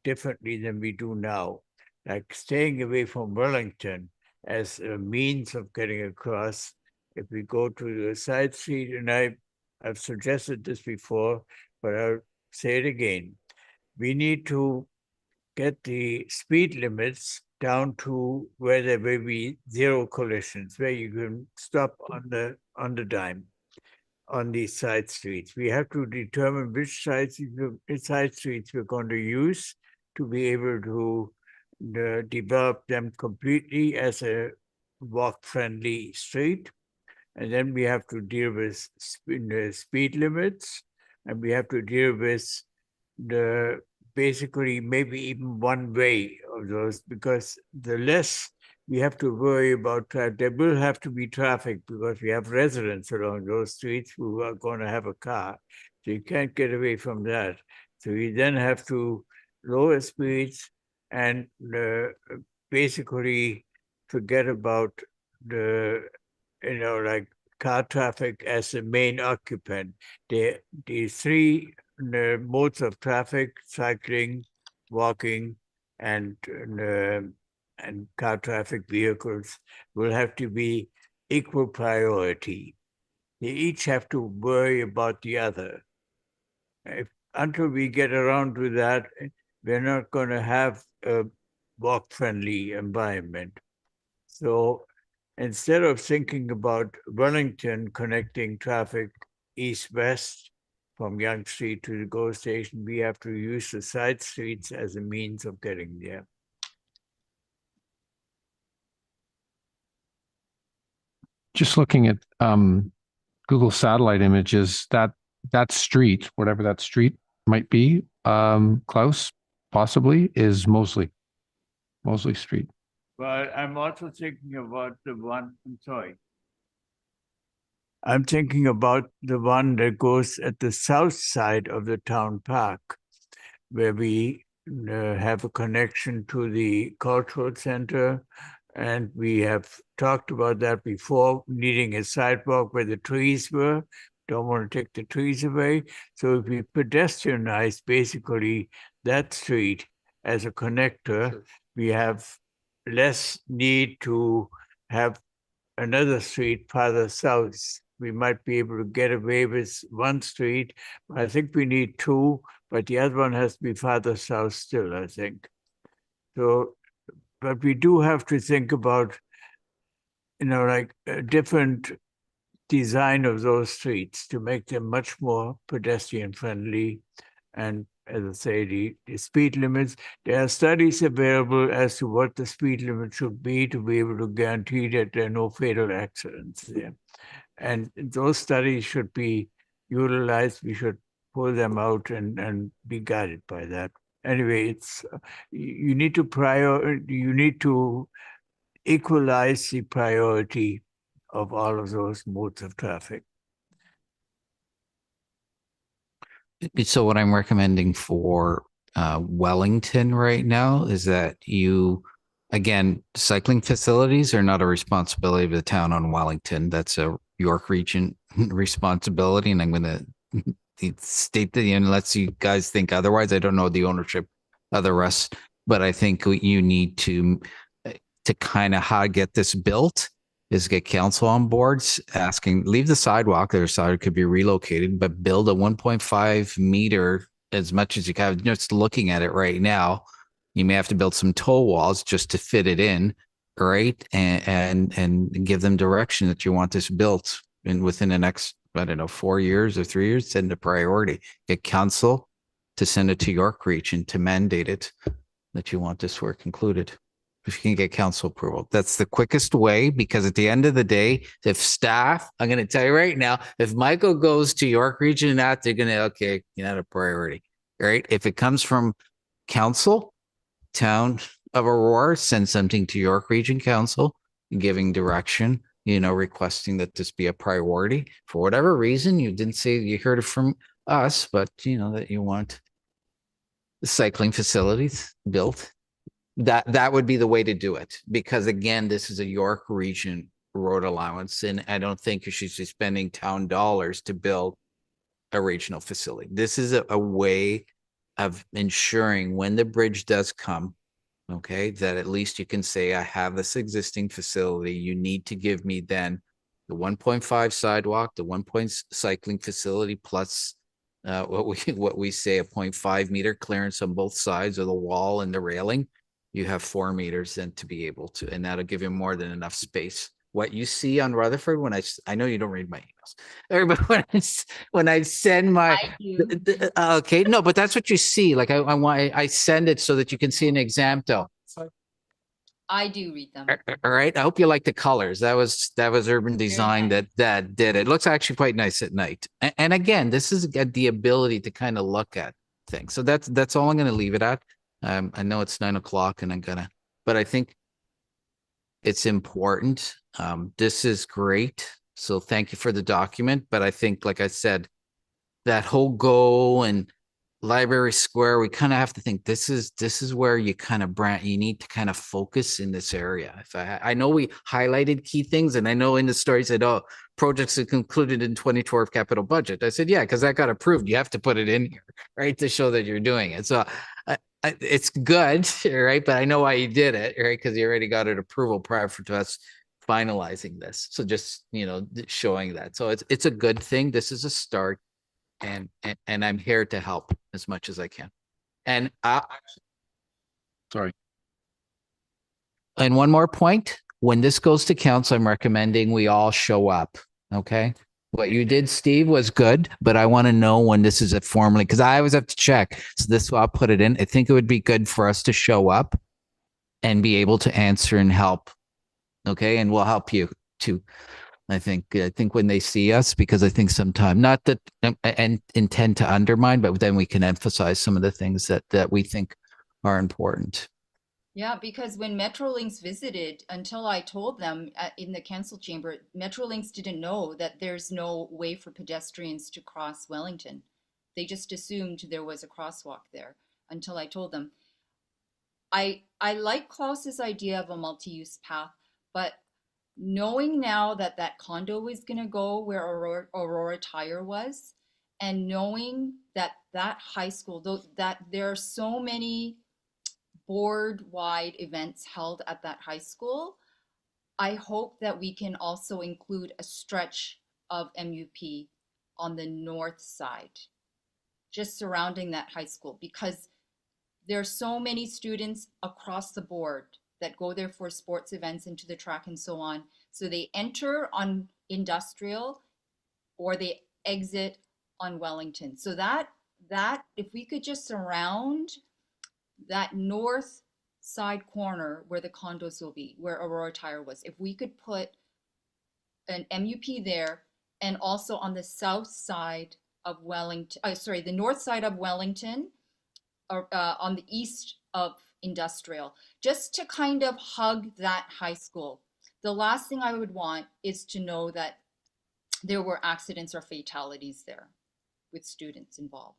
differently than we do now, like staying away from Wellington as a means of getting across. If we go to the side street, and I've suggested this before, but I'll say it again. We need to get the speed limits down to where there will be zero collisions, where you can stop on the dime on these side streets. We have to determine which side streets we're going to use to be able to develop them completely as a walk-friendly street. And then we have to deal with speed limits, and we have to deal with the basically maybe even one way of those, because the less we have to worry about traffic, there will have to be traffic because we have residents along those streets who are going to have a car. So you can't get away from that. So you then have to lower speeds and basically forget about the like car traffic as the main occupant. The three modes of traffic, cycling, walking, and car traffic vehicles will have to be equal priority. They each have to worry about the other. Until we get around to that, we're not going to have a walk-friendly environment. So instead of thinking about Wellington connecting traffic east-west from Yonge Street to the GO station, we have to use the side streets as a means of getting there. Just looking at Google satellite images, that street, whatever that street might be, Klaus, possibly, is Mosley Street. But I'm also thinking about I'm thinking about the one that goes at the south side of the town park, where we have a connection to the cultural center. And we have talked about that before, needing a sidewalk where the trees were. Don't want to take the trees away. So if we pedestrianize basically that street as a connector, sure, we have less need to have another street farther south. We might be able to get away with one street. I think we need two, but the other one has to be farther south still, I think. So, but we do have to think about, like a different design of those streets to make them much more pedestrian friendly. And as I say, the speed limits, there are studies available as to what the speed limit should be to be able to guarantee that there are no fatal accidents there. And those studies should be utilized. We should pull them out and be guided by that. Anyway, it's you need to equalize the priority of all of those modes of traffic. So what I'm recommending for Wellington right now is that again, cycling facilities are not a responsibility of the town on Wellington. That's a York Region responsibility. And I'm going to state that unless you guys think otherwise, I don't know the ownership of the rest, but I think you need to kind of how to get this built is get council on boards asking, leave the sidewalk, their side could be relocated, but build a 1.5 meter as much as you can. Just looking at it right now, you may have to build some toe walls just to fit it in, right? And give them direction that you want this built within the next, I don't know, 4 years or 3 years, send a priority. Get council to send it to York Region to mandate it that you want this work included. If you can get council approval, that's the quickest way, because at the end of the day, if staff, I'm going to tell you right now, if Michael goes to York Region and that, they're going to, okay, you're not a priority, right? If it comes from council, town of Aurora, send something to York Region Council, giving direction, requesting that this be a priority. For whatever reason, you didn't say you heard it from us, but that you want the cycling facilities built. That would be the way to do it, because again, this is a York Region road allowance, and I don't think you should be spending town dollars to build a regional facility. This is a way of ensuring when the bridge does come, okay, that at least you can say, I have this existing facility. You need to give me then the 1.5 sidewalk, the 1 cycling facility, plus what we say a 0.5 meter clearance on both sides of the wall and the railing. You have 4 meters then to be able to, and that'll give you more than enough space. What you see on Rutherford, when I know you don't read my emails, but when I send my, I do. okay, no, but that's what you see. Like I send it so that you can see an example. I do read them. All right. I hope you like the colors. That was urban design nice. that did it. It looks actually quite nice at night. And again, this is the ability to kind of look at things. So that's all I'm going to leave it at. I know it's 9 o'clock and but I think it's important. This is great. So thank you for the document. But I think, like I said, that whole goal and Library Square, we kind of have to think this is where you kind of you need to kind of focus in this area. If I know we highlighted key things, and I know in the story said, oh, projects are concluded in 2012 capital budget. I said, yeah, because that got approved. You have to put it in here, right, to show that you're doing it. So it's good, right? But I know why you did it, right? Because you already got an approval prior to us finalizing this. So just showing that. So it's a good thing. This is a start. And I'm here to help as much as I can. And Sorry. And one more point, when this goes to council, I'm recommending we all show up. Okay. What you did, Steve, was good, but I want to know when this is formally, because I always have to check. So this, I'll put it in. I think it would be good for us to show up and be able to answer and help. Okay. And we'll help you too. I think when they see us, because I think sometimes, not that and intend to undermine, but then we can emphasize some of the things that we think are important. Yeah, because when Metrolinx visited, until I told them in the council chamber, Metrolinx didn't know that there's no way for pedestrians to cross Wellington. They just assumed there was a crosswalk there until I told them. I like Klaus's idea of a multi-use path, but knowing now that that condo is going to go where Aurora Tire was, and knowing that high school, that there are so many board-wide events held at that high school, I hope that we can also include a stretch of MUP on the north side, just surrounding that high school, because there are so many students across the board that go there for sports events, into the track and so on. So they enter on Industrial or they exit on Wellington. So that if we could just surround that north side corner where the condos will be, where Aurora Tire was, if we could put an MUP there, and also on the south side of Wellington, sorry, the north side of Wellington, or on the east of Industrial, just to kind of hug that high school. The last thing I would want is to know that there were accidents or fatalities there with students involved.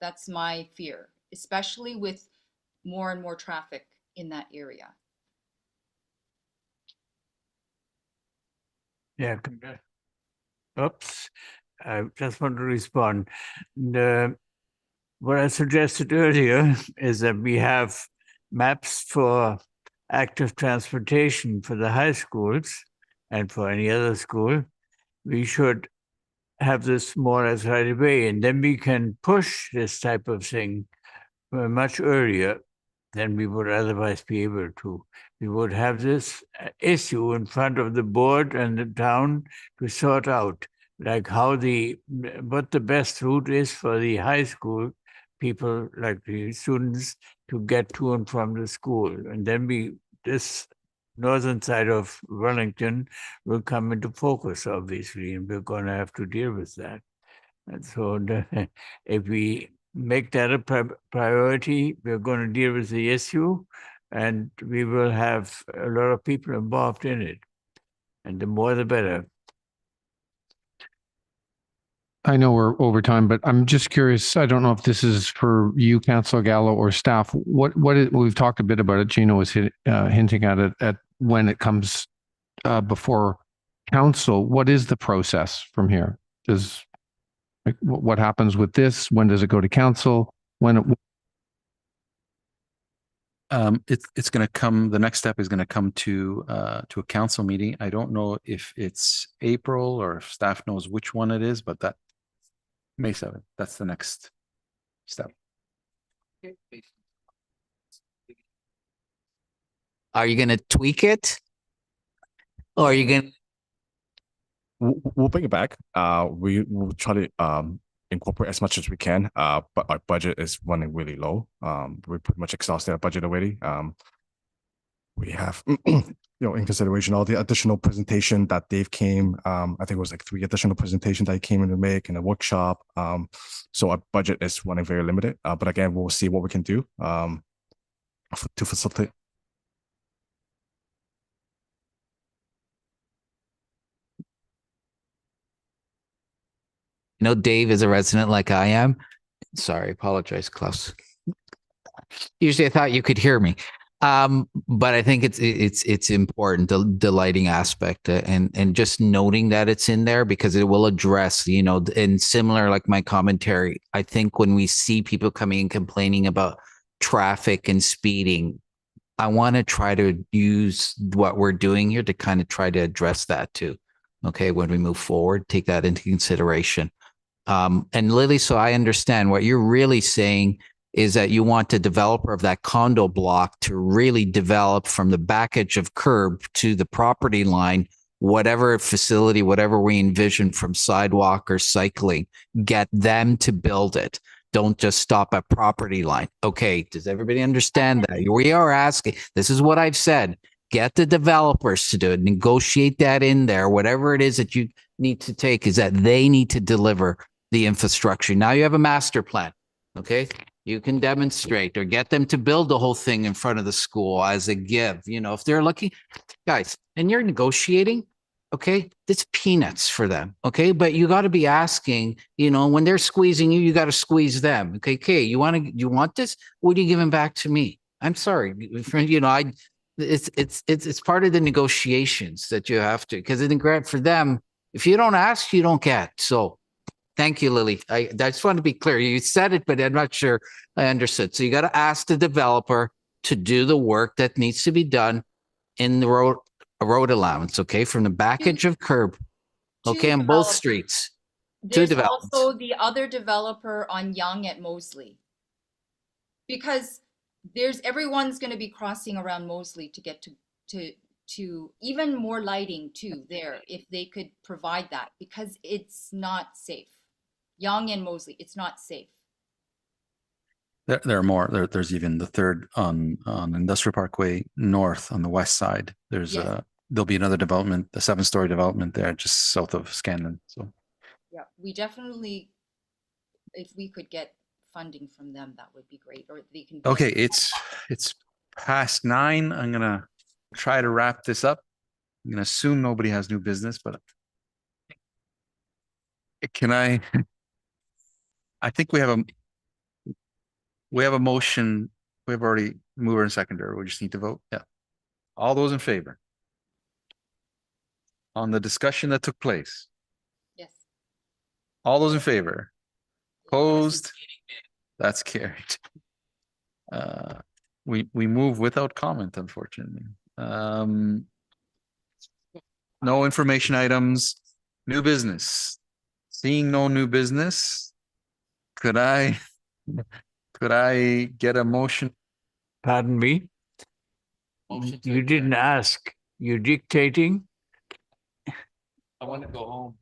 That's my fear, especially with more and more traffic in that area. Yeah. Oops. I just want to respond. What I suggested earlier is that we have maps for active transportation for the high schools and for any other school. We should have this more or less right away, and then we can push this type of thing much earlier than we would otherwise be able to. We would have this issue in front of the board and the town to sort out, like what the best route is for the high school people, like the students, to get to and from the school. And then this northern side of Wellington will come into focus, obviously, and we're going to have to deal with that. And so if we make that a priority, we're going to deal with the issue, and we will have a lot of people involved in it. And the more, the better. I know we're over time, but I'm just curious. I don't know if this is for you, Councilor Gallo, or staff. We've talked a bit about it. Gino was hinting at it at when it comes before council. What is the process from here? What happens with this? When does it go to council? It's going to come, the next step is going to come to a council meeting. I don't know if it's April or if staff knows which one it is, but that May 7th, that's the next step. Are you going to tweak it? Or are you going to? We'll bring it back. We will try to incorporate as much as we can. But our budget is running really low. We're pretty much exhausted our budget already. We have, in consideration all the additional presentation that Dave came. I think it was like 3 additional presentations that he came in to make in a workshop. So our budget is running very limited. But again, we'll see what we can do to facilitate. You know, Dave is a resident like I am. Sorry, apologize, Klaus. Usually I thought you could hear me. But I think it's important, the lighting aspect and just noting that it's in there because it will address, and similar like my commentary. I think when we see people coming and complaining about traffic and speeding, I want to try to use what we're doing here to kind of try to address that too. Okay, when we move forward, take that into consideration. And Lily, so I understand what you're really saying is that you want the developer of that condo block to really develop from the back edge of curb to the property line, whatever facility, whatever we envision from sidewalk or cycling, get them to build it. Don't just stop at property line. Okay, does everybody understand that? We are asking, this is what I've said, get the developers to do it, negotiate that in there. Whatever it is that you need to take is that they need to deliver the infrastructure. Now you have a master plan, okay? You can demonstrate or get them to build the whole thing in front of the school as a give. If they're looking, guys, and you're negotiating, okay, it's peanuts for them, okay? But you got to be asking, when they're squeezing you, you got to squeeze them. Okay, you want this? What are you giving back to me? I'm sorry, it's part of the negotiations that you have to, because in grant for them, if you don't ask, you don't get. So thank you, Lily. I just want to be clear. You said it, but I'm not sure I understood. So you got to ask the developer to do the work that needs to be done in the road allowance, okay, from the back edge of curb, okay, on both streets. There's also the other developer on Yonge at Mosley, because everyone's going to be crossing around Mosley to get to even more lighting too there, if they could provide that, because it's not safe. Yonge and Mosley, it's not safe. There are more. There's even the third on Industrial Parkway North on the west side. There'll be another development, a 7-story development there just south of Scanlon. So yeah, we definitely if we could get funding from them, that would be great, or they can. Okay, it's past 9. I'm gonna try to wrap this up. I'm gonna assume nobody has new business, but can I? I think we have a motion. We have already mover and seconder. We just need to vote. Yeah. All those in favor? On the discussion that took place. Yes. All those in favor? Opposed? That's carried. We move without comment, unfortunately. No information items, new business. Seeing no new business, could I get a motion? Pardon me? You didn't ask. You're dictating? I want to go home.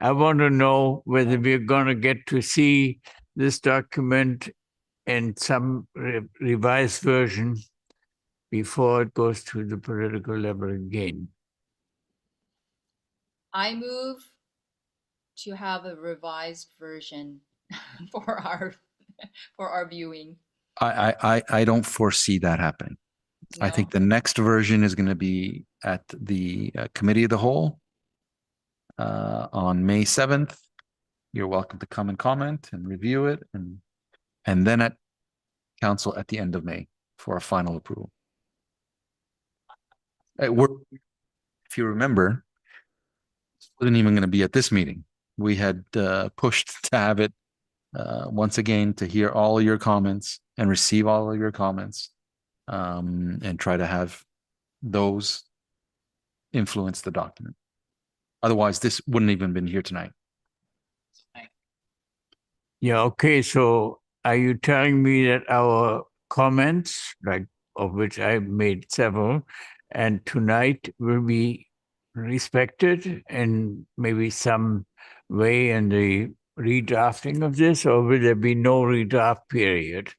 I want to know whether we're going to get to see this document in some revised version before it goes to the political level again. I move to have a revised version for our viewing. I don't foresee that happening. I think the next version is going to be at the committee of the whole on May 7th. You're welcome to come and comment and review it, and then at council at the end of May for a final approval. If you remember, it wasn't even going to be at this meeting. We had pushed to have it once again to hear all of your comments and receive all of your comments, and try to have those influence the document. Otherwise, this wouldn't even been here tonight. Yeah, okay. So are you telling me that our comments, like of which I made several, and tonight will be respected in maybe some way in the redrafting of this, or will there be no redraft period?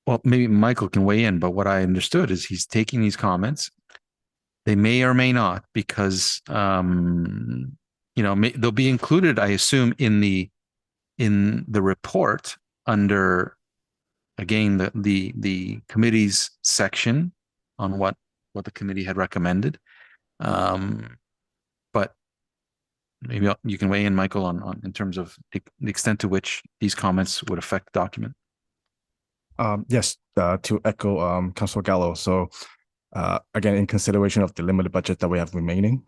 Well, maybe Michael can weigh in, but what I understood is he's taking these comments. They may or may not, because they'll be included, I assume, in the report under, again, the committee's section on what the committee had recommended. But maybe you can weigh in, Michael, on in terms of the extent to which these comments would affect the document. Yes, to echo Councilor Gallo. So again, in consideration of the limited budget that we have remaining,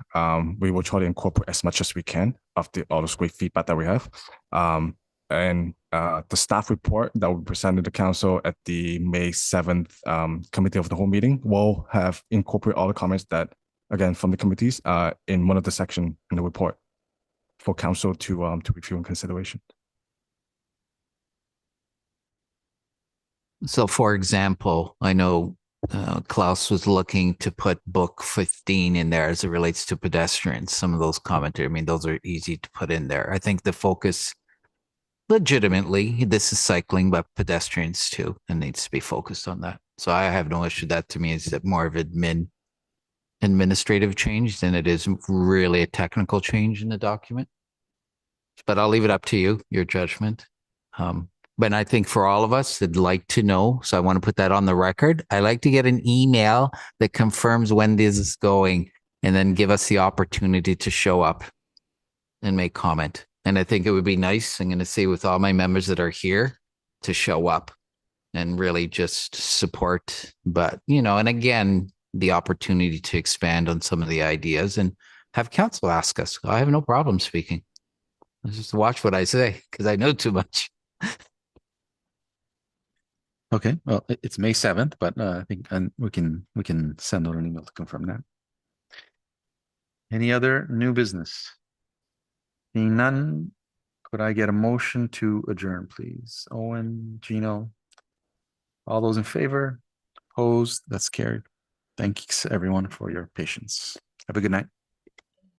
we will try to incorporate as much as we can of all this great feedback that we have. And the staff report that will be presented to council at the May 7th committee of the whole meeting will have incorporate all the comments that, again, from the committees in one of the section in the report for council to review and consideration. So for example, I know Klaus was looking to put book 15 in there as it relates to pedestrians. Some of those commentary, I mean, those are easy to put in there. I think the focus, legitimately, this is cycling, but pedestrians too, and needs to be focused on that. So I have no issue. That to me is more of administrative change than it is really a technical change in the document. But I'll leave it up to you, your judgment. But I think for all of us that'd like to know, so I want to put that on the record. I like to get an email that confirms when this is going, and then give us the opportunity to show up and make comment. And I think it would be nice, I'm going to say with all my members that are here, to show up and really just support. But, and again, the opportunity to expand on some of the ideas and have council ask us. I have no problem speaking. Just watch what I say, because I know too much. Okay, well, it's May 7th, but I think we can send out an email to confirm that. Any other new business? Seeing none, could I get a motion to adjourn, please? Owen, Gino, all those in favor? Opposed? That's carried. Thanks everyone for your patience. Have a good night.